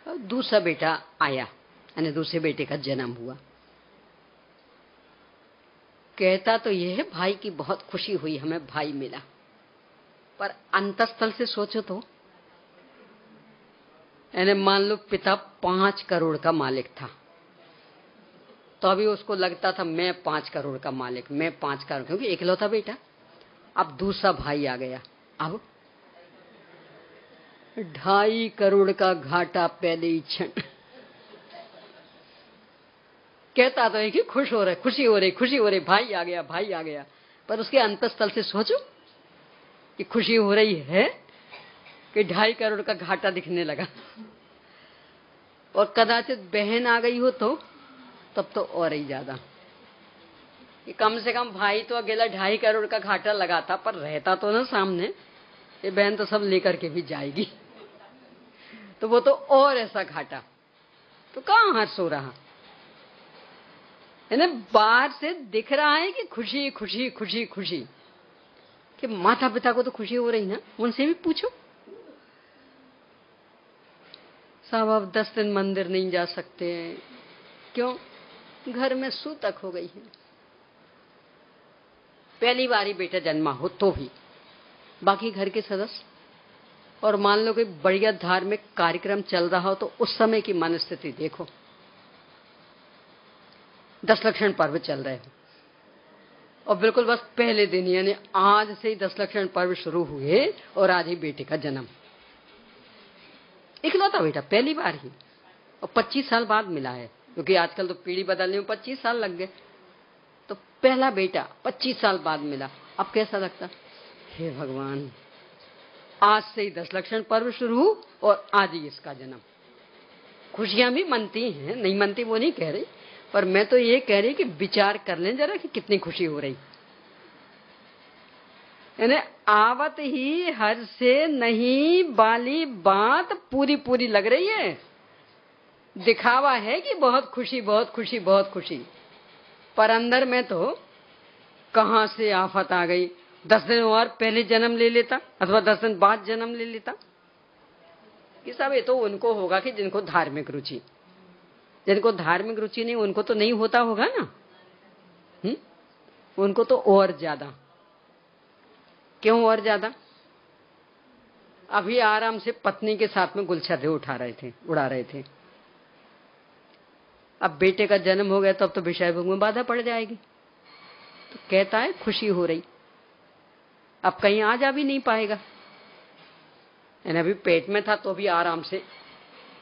और दूसरा बेटा आया, यानी दूसरे बेटे का जन्म हुआ। कहता तो यह है भाई की बहुत खुशी हुई, हमें भाई मिला, पर अंतस्थल से सोचो तो, यानी मान लो पिता 5 करोड़ का मालिक था, तो अभी उसको लगता था मैं 5 करोड़ का मालिक, मैं 5 करोड़, क्योंकि इकलौता बेटा। अब दूसरा भाई आ गया, अब 2.5 करोड़ का घाटा पहले ही क्षण। कहता तो है कि खुश हो रहे, खुशी हो रही, खुशी हो रही, भाई आ गया, भाई आ गया, पर उसके अंतस्थल से सोचो कि खुशी हो रही है कि 2.5 करोड़ का घाटा दिखने लगा। और कदाचित बहन आ गई हो तो तब तो और ही ज्यादा, कि कम से कम भाई तो अकेला 2.5 करोड़ का घाटा लगाता, पर रहता तो ना सामने, ये बहन तो सब लेकर के भी जाएगी, तो वो तो और ऐसा घाटा, तो कहां हर्ष हो रहा है ना। बाहर से दिख रहा है कि खुशी खुशी खुशी खुशी, कि माता पिता को तो खुशी हो रही ना, उनसे भी पूछो। साहब अब 10 दिन मंदिर नहीं जा सकते, क्यों? घर में सूतक हो गई है। पहली बारी बेटा जन्मा हो तो भी, बाकी घर के सदस्य और मान लो कि बढ़िया धार्मिक कार्यक्रम चल रहा हो तो उस समय की मनस्थिति देखो। 10 लक्षण पर्व चल रहे हो और बिल्कुल बस पहले दिन यानी आज से ही 10 लक्षण पर्व शुरू हुए और आज ही बेटे का जन्म, इकलौता बेटा पहली बार ही, और 25 साल बाद मिला है, क्योंकि आजकल तो पीढ़ी बदलने में 25 साल लग गए। तो पहला बेटा 25 साल बाद मिला, अब कैसा लगता? हे भगवान, आज से ही 10 लक्षण पर्व शुरू और आज ही इसका जन्म। खुशियां भी मनती हैं, नहीं मनती वो नहीं कह रही, पर मैं तो ये कह रही कि विचार कर लें जरा कि कितनी खुशी हो रही। यानी आवत ही हर से नहीं वाली बात पूरी पूरी लग रही है। दिखावा है कि बहुत खुशी बहुत खुशी बहुत खुशी, पर अंदर में तो कहां से आफत आ गई। 10 दिन और पहले जन्म ले लेता अथवा 10 दिन बाद जन्म ले लेता। ये सब ये तो उनको होगा कि जिनको धार्मिक रुचि, जिनको धार्मिक रुचि नहीं उनको तो नहीं होता होगा ना। उनको तो और ज्यादा। क्यों और ज्यादा? अभी आराम से पत्नी के साथ में गुलछर्रे उड़ा रहे थे। अब बेटे का जन्म हो गया तो अब तो विषय भोग में बाधा पड़ जाएगी। तो कहता है खुशी हो रही, अब कहीं आ जा भी नहीं पाएगा। यानी अभी पेट में था तो भी आराम से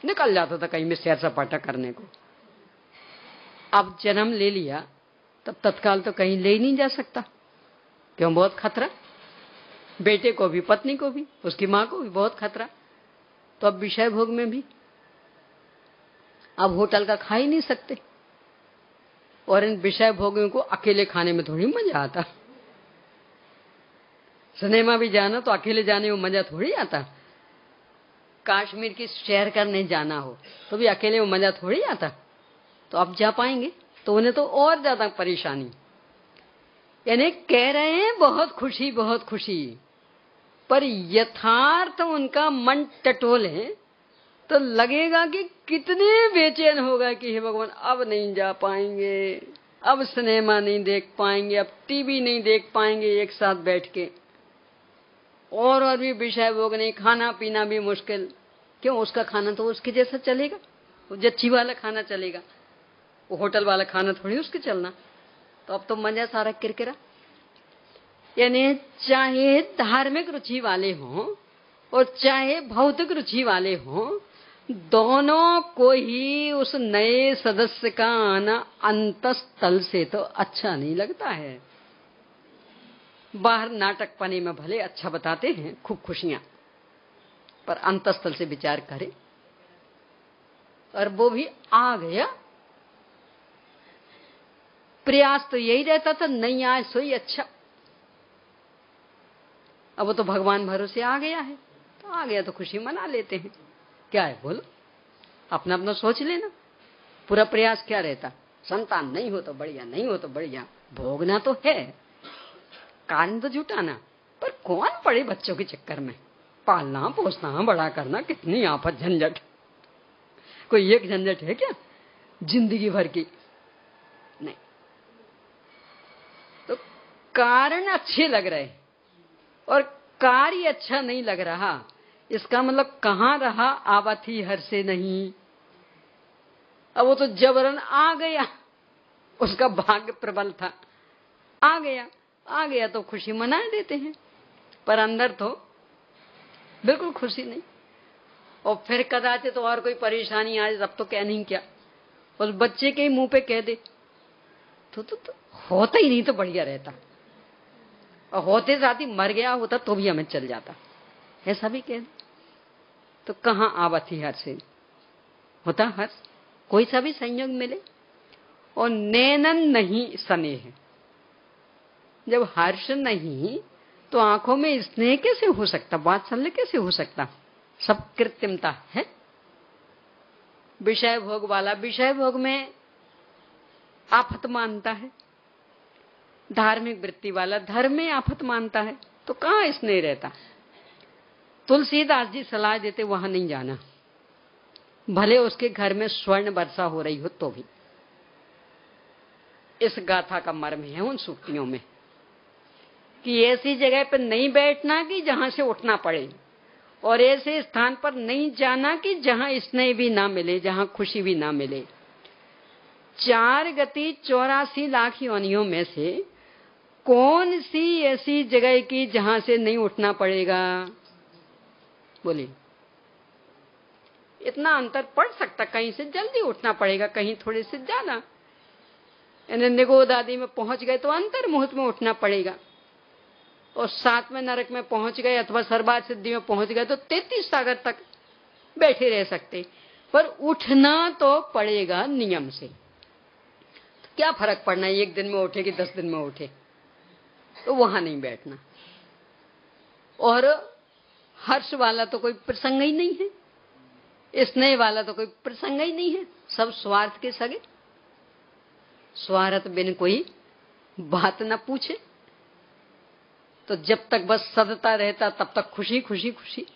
निकल जाता था कहीं में सैर सपाटा करने को। अब जन्म ले लिया तब तत्काल तो कहीं ले ही नहीं जा सकता। क्यों? बहुत खतरा, बेटे को भी पत्नी को भी उसकी मां को भी बहुत खतरा। तो अब विषय भोग में भी अब होटल का खा ही नहीं सकते, और इन विषय भोगों को अकेले खाने में थोड़ी मजा आता। सिनेमा भी जाना तो अकेले जाने में मजा थोड़ी आता। कश्मीर की सैर करने जाना हो तो भी अकेले में मजा थोड़ी आता। तो अब जा पाएंगे तो उन्हें तो और ज्यादा परेशानी। यानी कह रहे हैं बहुत खुशी, पर यथार्थ उनका मन टटोले तो लगेगा कि कितने बेचैन होगा कि हे भगवान अब नहीं जा पाएंगे, अब सिनेमा नहीं देख पाएंगे, अब टीवी नहीं देख पाएंगे एक साथ बैठ के, और भी विषय भोग नहीं, खाना पीना भी मुश्किल। क्यों? उसका खाना तो उसके जैसा चलेगा, वो जच्ची वाला खाना चलेगा, वो होटल वाला खाना थोड़ी उसके चलना। तो अब तो मजा सारा किरकिरा। यानी चाहे धार्मिक रुचि वाले हों और चाहे भौतिक रुचि वाले हों, दोनों को ही उस नए सदस्य का आना अंतस्थल से तो अच्छा नहीं लगता है। बाहर नाटक पने में भले अच्छा बताते हैं, खूब खुशियां, पर अंतस्थल से विचार करें। और वो भी आ गया, प्रयास तो यही रहता था नहीं आए सो ही अच्छा। अब वो तो भगवान भरोसे आ गया है, तो आ गया तो खुशी मना लेते हैं। क्या है बोलो, अपना अपना सोच लेना। पूरा प्रयास क्या रहता? संतान नहीं हो तो बढ़िया, नहीं हो तो बढ़िया, भोगना तो है, कारण तो जुटाना। पर कौन पड़े बच्चों के चक्कर में? पालना पोसना बड़ा करना कितनी आफत झंझट। कोई एक झंझट है क्या जिंदगी भर की? नहीं। तो कारण अच्छे लग रहे और कार्य अच्छा नहीं लग रहा, इसका मतलब कहां रहा आवत ही हर से नहीं। अब वो तो जबरन आ गया, उसका भाग्य प्रबल था, आ गया तो खुशी मना देते हैं, पर अंदर तो बिल्कुल खुशी नहीं। और फिर कदाचित तो और कोई परेशानी आ जाए तब तो कह नहीं क्या, उस बच्चे के मुंह पे कह दे तो होता ही नहीं तो बढ़िया रहता, और होते साथ ही मर गया होता तो भी हमें चल जाता, ऐसा भी कह दे तो कहां आवत ही हर्ष से होता। हर्ष कोई सा भी संयोग मिले, और नैनन नहीं स्नेह। जब हर्ष नहीं तो आंखों में स्नेह कैसे हो सकता, वात्सल्य कैसे हो सकता? सब कृत्रिमता है। विषय भोग वाला विषय भोग में आफत मानता है, धार्मिक वृत्ति वाला धर्म में आफत मानता है, तो कहां स्नेह रहता? तुलसीदास जी सलाह देते वहां नहीं जाना, भले उसके घर में स्वर्ण वर्षा हो रही हो तो भी। इस गाथा का मर्म है उन सूक्तियों में कि ऐसी जगह पर नहीं बैठना कि जहां से उठना पड़े, और ऐसे स्थान पर नहीं जाना कि जहां स्नेह भी ना मिले, जहां खुशी भी ना मिले। 4 गति 84 लाख योनियों में से कौन सी ऐसी जगह की जहां से नहीं उठना पड़ेगा? बोलिए। इतना अंतर पड़ सकता, कहीं से जल्दी उठना पड़ेगा, कहीं थोड़े से ज्यादा। निगोद आदि में पहुंच गए तो अंतर मुहूर्त में उठना पड़ेगा, और 7वें नरक में पहुंच गए अथवा सर्वार्थ सिद्धि में पहुंच गए तो 33 सागर तक बैठे रह सकते, पर उठना तो पड़ेगा नियम से। तो क्या फर्क पड़ना है 1 दिन में उठे कि 10 दिन में उठे? तो वहां नहीं बैठना। और हर्ष वाला तो कोई प्रसंग ही नहीं है, स्नेह वाला तो कोई प्रसंग ही नहीं है, सब स्वार्थ के सगे। स्वार्थ बिन कोई बात ना पूछे। तो जब तक बस सदता रहता तब तक खुशी खुशी खुशी।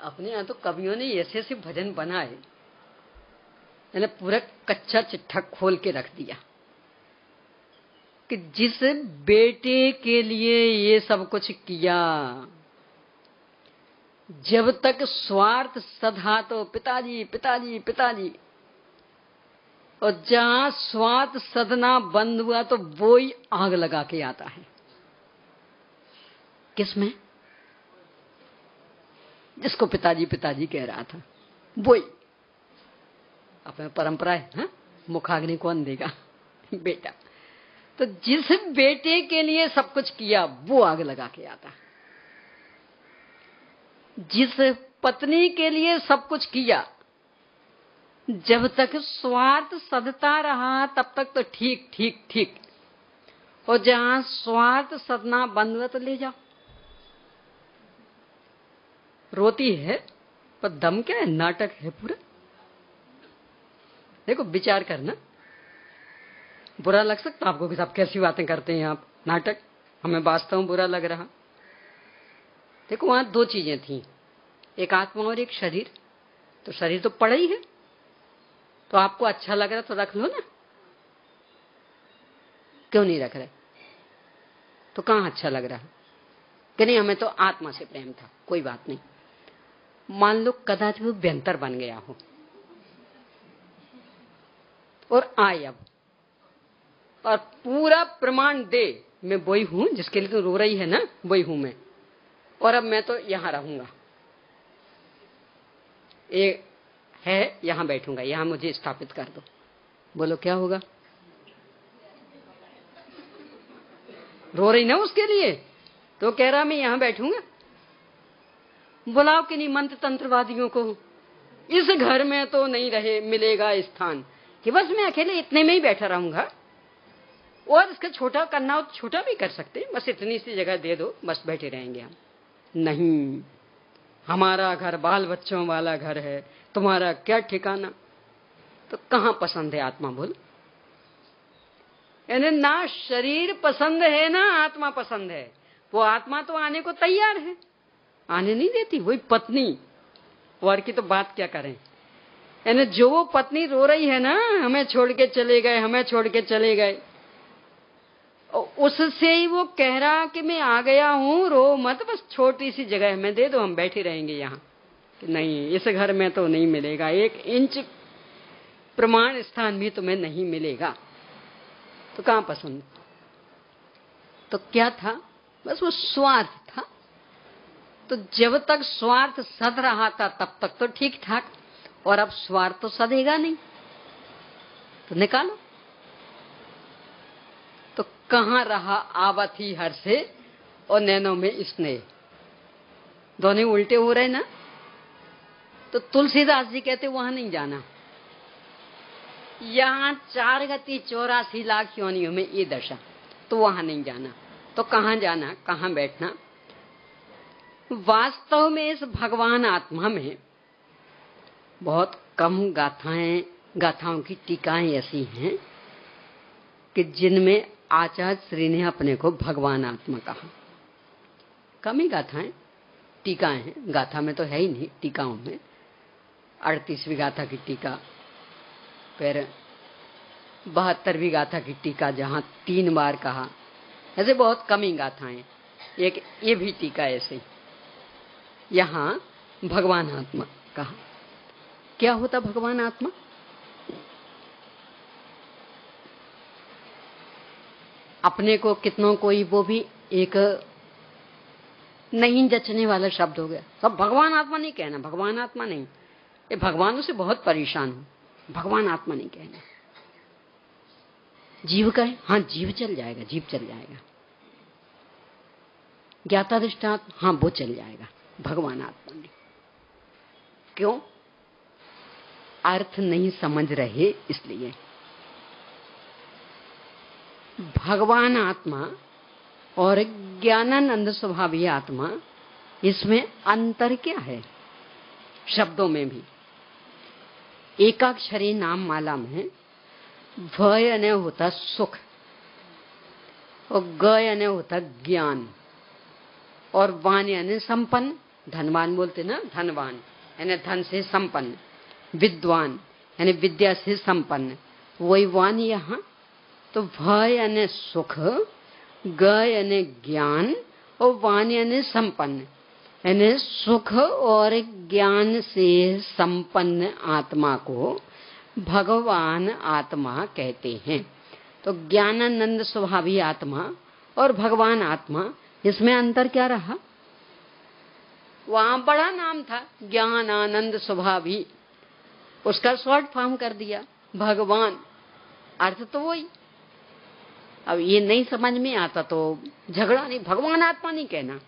अपने यहां तो कवियों ने ऐसे ऐसे भजन बनाए, मैंने पूरा कच्चा चिट्ठा खोल के रख दिया कि जिस बेटे के लिए ये सब कुछ किया, जब तक स्वार्थ सधा तो पिताजी पिताजी पिताजी, और जहां स्वार्थ सदना बंद हुआ तो वो ही आग लगा के आता है। किसमें? जिसको पिताजी पिताजी कह रहा था वो ही। अपने परंपरा है हा? मुखाग्नि कौन देगा? बेटा। तो जिस बेटे के लिए सब कुछ किया वो आग लगा के आता। जिस पत्नी के लिए सब कुछ किया, जब तक स्वार्थ सधता रहा तब तक तो ठीक ठीक ठीक, और जहां स्वार्थ सदना बंद हुआ तो ले जाओ। रोती है पर दम क्या है? नाटक है पूरा। देखो विचार करना, बुरा लग सकता आपको कि आप कैसी बातें करते हैं आप, नाटक। हमें वास्तव में बुरा लग रहा। देखो वहां 2 चीजें थी, एक आत्मा और एक शरीर। तो शरीर तो पड़ा ही है, तो आपको अच्छा लग रहा तो रख लो ना, क्यों नहीं रख रहे? तो कहां अच्छा लग रहा कि नहीं हमें तो आत्मा से प्रेम था, कोई बात नहीं। मान लो कदाच वो व्यंतर बन गया हो और आए अब, और पूरा प्रमाण दे मैं वही हूं जिसके लिए तो रो रही है ना, वही हूं मैं, और अब मैं तो यहां रहूंगा, ये है यहां बैठूंगा, यहां मुझे स्थापित कर दो। बोलो क्या होगा? रो रही ना उसके लिए, तो कह रहा मैं यहां बैठूंगा। बुलाओ कि नहीं मंत्र तंत्रवादियों को, इस घर में तो नहीं रहे मिलेगा स्थान, कि बस मैं अकेले इतने में ही बैठा रहूंगा, और इसका छोटा करना हो तो छोटा भी कर सकते, बस इतनी सी जगह दे दो, बस बैठे रहेंगे हम। नहीं, हमारा घर बाल बच्चों वाला घर है, तुम्हारा क्या ठिकाना। तो कहां पसंद है आत्मा? बोल। यानी ना शरीर पसंद है ना आत्मा पसंद है। वो आत्मा तो आने को तैयार है, आने नहीं देती वही पत्नी, और की तो बात क्या करें। यानी जो वो पत्नी रो रही है ना, हमें छोड़ के चले गए, हमें छोड़ के चले गए, उससे ही वो कह रहा कि मैं आ गया हूं, रो मत, बस छोटी सी जगह हमें दे दो, हम बैठे रहेंगे यहां। नहीं, इस घर में तो नहीं मिलेगा, 1 इंच प्रमाण स्थान भी तुम्हें नहीं मिलेगा। तो कहां पसंद? तो क्या था? बस वो स्वार्थ था। तो जब तक स्वार्थ सद रहा था तब तक तो ठीक ठाक, और अब स्वार्थ तो सदेगा नहीं, तो निकालो। तो कहां रहा आवत ही हर से और नैनों में स्नेह? दोनों उल्टे हो रहे ना। तो तुलसीदास जी कहते वहां नहीं जाना। यहां 4 गति 84 लाख योनियों में ये दशा, तो वहां नहीं जाना। तो कहां जाना, कहां बैठना? वास्तव में इस भगवान आत्मा में बहुत कम गाथाओं की टीकाएं ऐसी हैं कि जिनमें आचार्य श्री ने अपने को भगवान आत्मा कहा। कम ही गाथाएं, टीकाएं हैं, गाथा में तो है ही नहीं, टीकाओं में 38वीं गाथा की टीका, फिर 72वीं गाथा की टीका जहां 3 बार कहा, ऐसे बहुत कम ही गाथाएं। एक ये भी टीका ऐसे ही, यहाँ भगवान आत्मा कहा। क्या होता भगवान आत्मा? अपने को कितनों कोई वो भी एक नहीं जचने वाला शब्द हो गया। सब भगवान आत्मा नहीं कहना, भगवान आत्मा नहीं, ये भगवानों से बहुत परेशान हूं, भगवान आत्मा नहीं कहना। जीव का है, हाँ जीव चल जाएगा, जीव चल जाएगा। ज्ञाता दृष्टात, हाँ वो चल जाएगा, भगवान आत्मा नहीं। क्यों? अर्थ नहीं समझ रहे इसलिए। भगवान आत्मा और ज्ञानानंद स्वभावी आत्मा, इसमें अंतर क्या है? शब्दों में भी एकाक्षरी नाम माला में भ यानी होता सुख और ग यानी होता ज्ञान और वान यानी संपन्न, धनवान बोलते ना, धनवान यानी धन से संपन्न, विद्वान यानी विद्या से संपन्न, वही वान यहाँ। तो भ यानी सुख, ग यानी ज्ञान और वान यानी संपन्न, यानी सुख और ज्ञान से संपन्न आत्मा को भगवान आत्मा कहते हैं। तो ज्ञानानंद स्वभावी आत्मा और भगवान आत्मा, इसमें अंतर क्या रहा? वहां बड़ा नाम था ज्ञानानंद स्वभावी, उसका शॉर्ट फॉर्म कर दिया भगवान, अर्थ तो वही। अब ये नहीं समझ में आता तो झगड़ा नहीं, भगवान आत्मा नहीं कहना,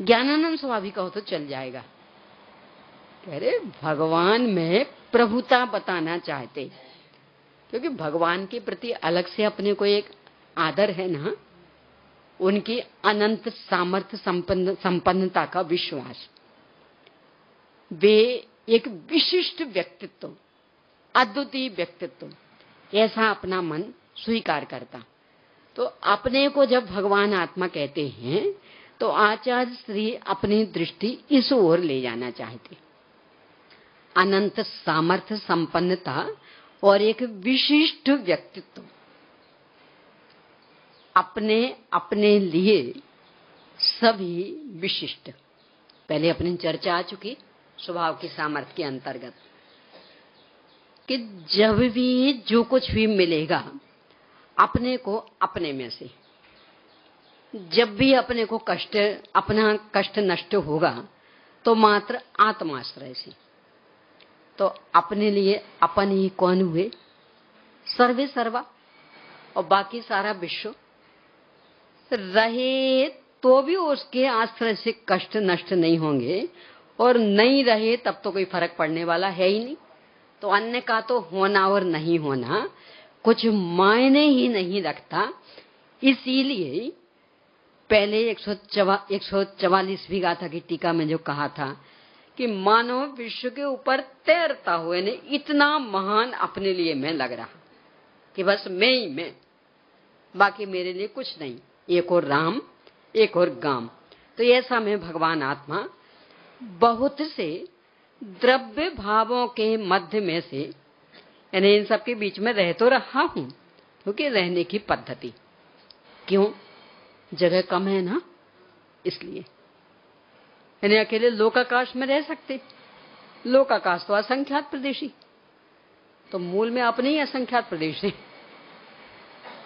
ज्ञानानंद स्वभावी कहो तो चल जाएगा। कह रहे भगवान में प्रभुता बताना चाहते, क्योंकि भगवान के प्रति अलग से अपने को एक आदर है ना, उनकी अनंत सामर्थ्य संपन्नता का विश्वास। वे एक विशिष्ट व्यक्तित्व, अद्वितीय व्यक्तित्व, ऐसा अपना मन स्वीकार करता। तो अपने को जब भगवान आत्मा कहते हैं तो आचार्य श्री अपनी दृष्टि इस ओर ले जाना चाहते, अनंत सामर्थ्य संपन्नता और एक विशिष्ट व्यक्तित्व, अपने अपने लिए सभी विशिष्ट। पहले अपनी चर्चा आ चुकी स्वभाव की सामर्थ्य के अंतर्गत कि जब भी जो कुछ भी मिलेगा अपने को अपने में से, जब भी अपने को कष्ट, अपना कष्ट नष्ट होगा तो मात्र आत्माश्रय से। तो अपने लिए अपन ही कौन हुए? सर्वे सर्वा, और बाकी सारा विश्व रहे तो भी उसके आश्रय से कष्ट नष्ट नहीं होंगे, और नहीं रहे तब तो कोई फर्क पड़ने वाला है ही नहीं। तो अन्य का तो होना और नहीं होना कुछ मायने ही नहीं रखता। इसीलिए पहले 144वीं गाथा की टीका में जो कहा था कि मानव विश्व के ऊपर तैरता हुए ने इतना महान अपने लिए मैं लग रहा कि बस मैं ही मैं, बाकी मेरे लिए कुछ नहीं, एक और राम एक और गाम। तो ऐसा मैं भगवान आत्मा बहुत से द्रव्य भावों के मध्य में से, यानी इन सबके बीच में रह तो रहा हूं, क्योंकि रहने की पद्धति, क्यों? जगह कम है ना, इसलिए। यानी अकेले लोकाकाश में रह सकते, लोकाकाश तो असंख्यात प्रदेशी, तो मूल में अपने ही असंख्यात प्रदेश हैं।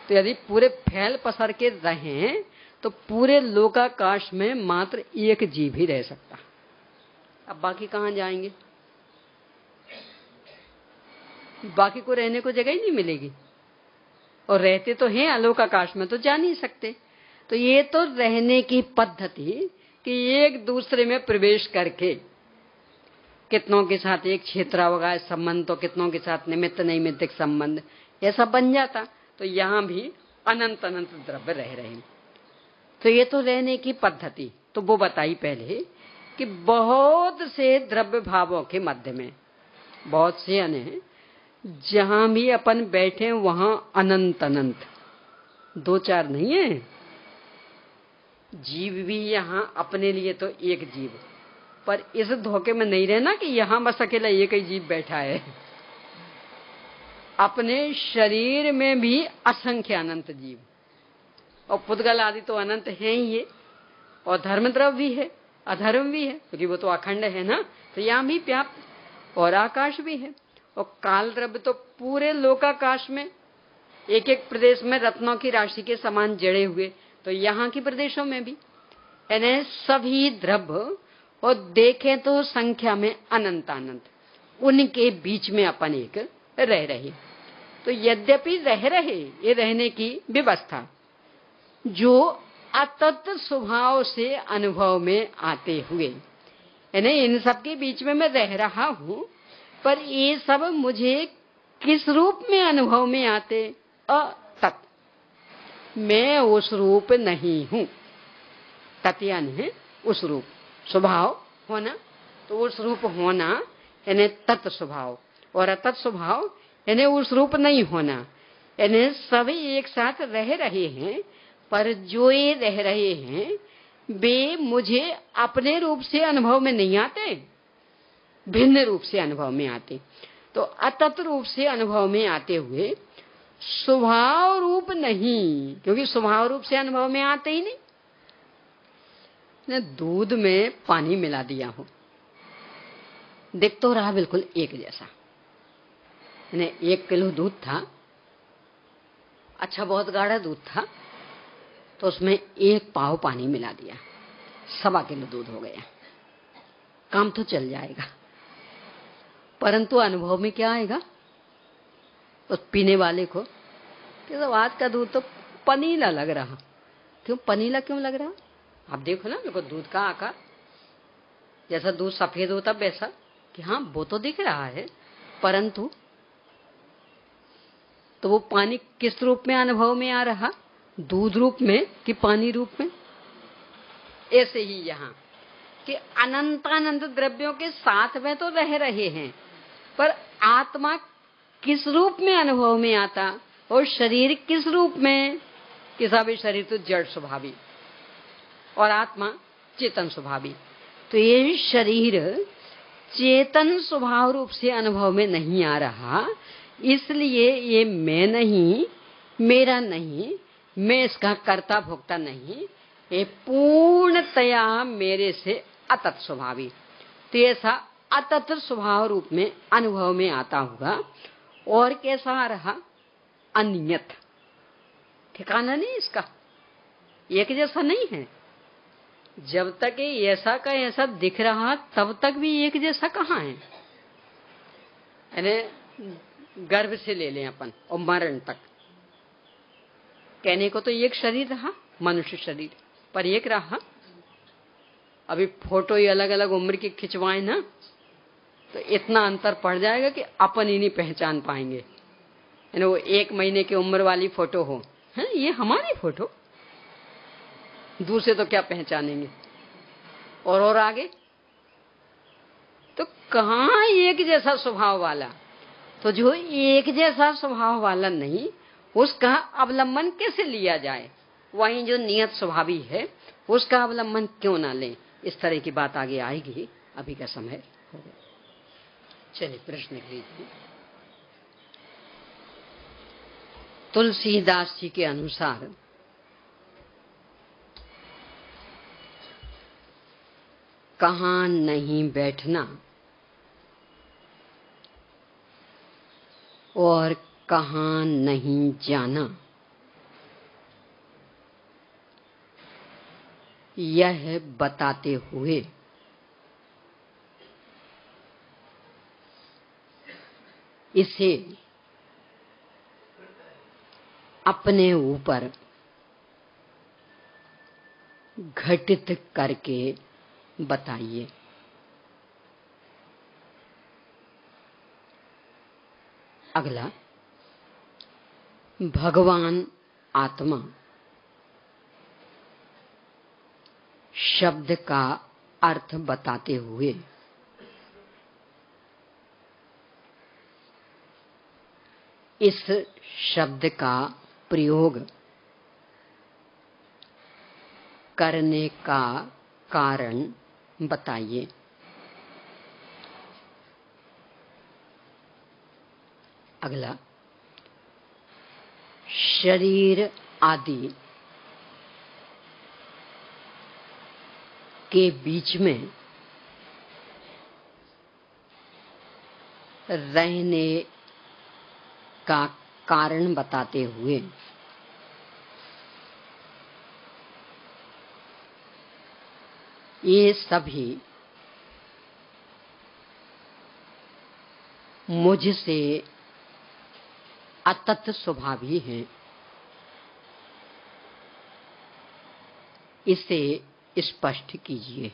तो यदि पूरे फैल पसर के रहें तो पूरे लोकाकाश में मात्र एक जीव ही रह सकता। अब बाकी कहां जाएंगे? बाकी को रहने को जगह ही नहीं मिलेगी, और रहते तो हैं अलोकाकाश में, तो जा नहीं सकते। तो ये तो रहने की पद्धति कि एक दूसरे में प्रवेश करके कितनों के साथ एक क्षेत्रावकाश संबंध, तो कितनों के साथ निमित्त नैमित्तिक संबंध, ऐसा बन जाता। तो यहां भी अनंत अनंत द्रव्य रह रहे हैं। तो ये तो रहने की पद्धति तो वो बताई पहले कि बहुत से द्रव्य भावों के मध्य में, बहुत से यानी जहां भी अपन बैठे वहां अनंत अनंत, दो चार नहीं है। जीव भी यहां अपने लिए तो एक जीव, पर इस धोखे में नहीं रहना कि यहां बस अकेला एक ही जीव बैठा है। अपने शरीर में भी असंख्य अनंत जीव, और पुद्गल आदि तो अनंत हैं ही है। और धर्म द्रव्य भी है, अधर्म भी है, क्योंकि वो तो अखंड है ना, तो यहाँ भी व्याप्त। और आकाश भी है, और काल द्रव्य तो पूरे लोकाकाश में एक एक प्रदेश में रत्नों की राशि के समान जड़े हुए, तो यहाँ की प्रदेशों में भी यानी सभी द्रव्य, और देखें तो संख्या में अनंत अनंत, उनके बीच में अपन एक रह रहे। तो यद्यपि रह रहे, ये रहने की व्यवस्था जो अतत स्वभाव से अनुभव में आते हुए, यानी इन सब के बीच में मैं रह रहा हूं, पर ये सब मुझे किस रूप में अनुभव में आते? अतत, मैं उस रूप नहीं हूं। तत् यानी उस रूप, स्वभाव होना, तो उस रूप होना यानी तत् स्वभाव, और अतत स्वभाव यानी उस रूप नहीं होना। यानी सभी एक साथ रह रहे हैं, पर जो ये रह रहे हैं वे मुझे अपने रूप से अनुभव में नहीं आते, भिन्न रूप से अनुभव में आते। तो अतत रूप से अनुभव में आते हुए स्वभाव रूप नहीं, क्योंकि स्वभाव रूप से अनुभव में आते ही नहीं। दूध में पानी मिला दिया हो, दिख तो रहा बिल्कुल एक जैसा। 1 किलो दूध था, अच्छा बहुत गाढ़ा दूध था, तो उसमें 1 पाव पानी मिला दिया, 1.25 किलो दूध हो गया। काम तो चल जाएगा, परंतु अनुभव में क्या आएगा उस पीने वाले को कि तो आज का दूध तो पनीला लग रहा। क्यों पनीला क्यों लग रहा? आप देखो ना, देखो दूध का आकार, जैसा दूध सफेद होता वैसा, कि हाँ वो तो दिख रहा है, परंतु तो वो पानी किस रूप में अनुभव में आ रहा? दूध रूप में कि पानी रूप में? ऐसे ही यहाँ कि अनंतानंत द्रव्यों के साथ में तो रह रहे हैं, पर आत्मा किस रूप में अनुभव में आता, और शरीर किस रूप में? कि सभी शरीर तो जड़ स्वभावी और आत्मा चेतन स्वभावी। तो ये शरीर चेतन स्वभाव रूप से अनुभव में नहीं आ रहा, इसलिए ये मैं नहीं, मेरा नहीं, मैं इसका कर्ता भोक्ता नहीं, ये पूर्णतया मेरे से अतत स्वभावी। तो ऐसा अतत स्वभाव रूप में अनुभव में आता हुआ। और कैसा आ रहा? अनियत, ठिकाना नहीं इसका, एक जैसा नहीं है। जब तक ये ऐसा का ऐसा दिख रहा, तब तक भी एक जैसा कहाँ है? यानी गर्भ से ले लें अपन और मरण तक, कहने को तो एक शरीर रहा, मनुष्य शरीर, पर एक रहा। अभी फोटो ही अलग अलग उम्र की खिंचवाएं ना, तो इतना अंतर पड़ जाएगा कि अपन ही नहीं पहचान पाएंगे। यानी वो 1 महीने की उम्र वाली फोटो हो, है ये हमारी फोटो, दूसरे तो क्या पहचानेंगे? और आगे तो कहाँ एक जैसा स्वभाव वाला? तो जो एक जैसा स्वभाव वाला नहीं, उसका अवलंबन कैसे लिया जाए? वहीं जो नियत स्वभावी है उसका अवलंबन क्यों ना लें? इस तरह की बात आगे आएगी। अभी का समय हो गया, चलिए प्रश्न लीजिए। तुलसीदास जी के अनुसार कहाँ नहीं बैठना और कहाँ नहीं जाना, यह बताते हुए इसे अपने ऊपर घटित करके बताइए। अगला, भगवान आत्मा शब्द का अर्थ बताते हुए इस शब्द का प्रयोग करने का कारण बताइए। अगला, शरीर आदि के बीच में रहने का कारण बताते हुए ये सभी मुझसे अतत स्वभावी हैं, इसे स्पष्ट कीजिए।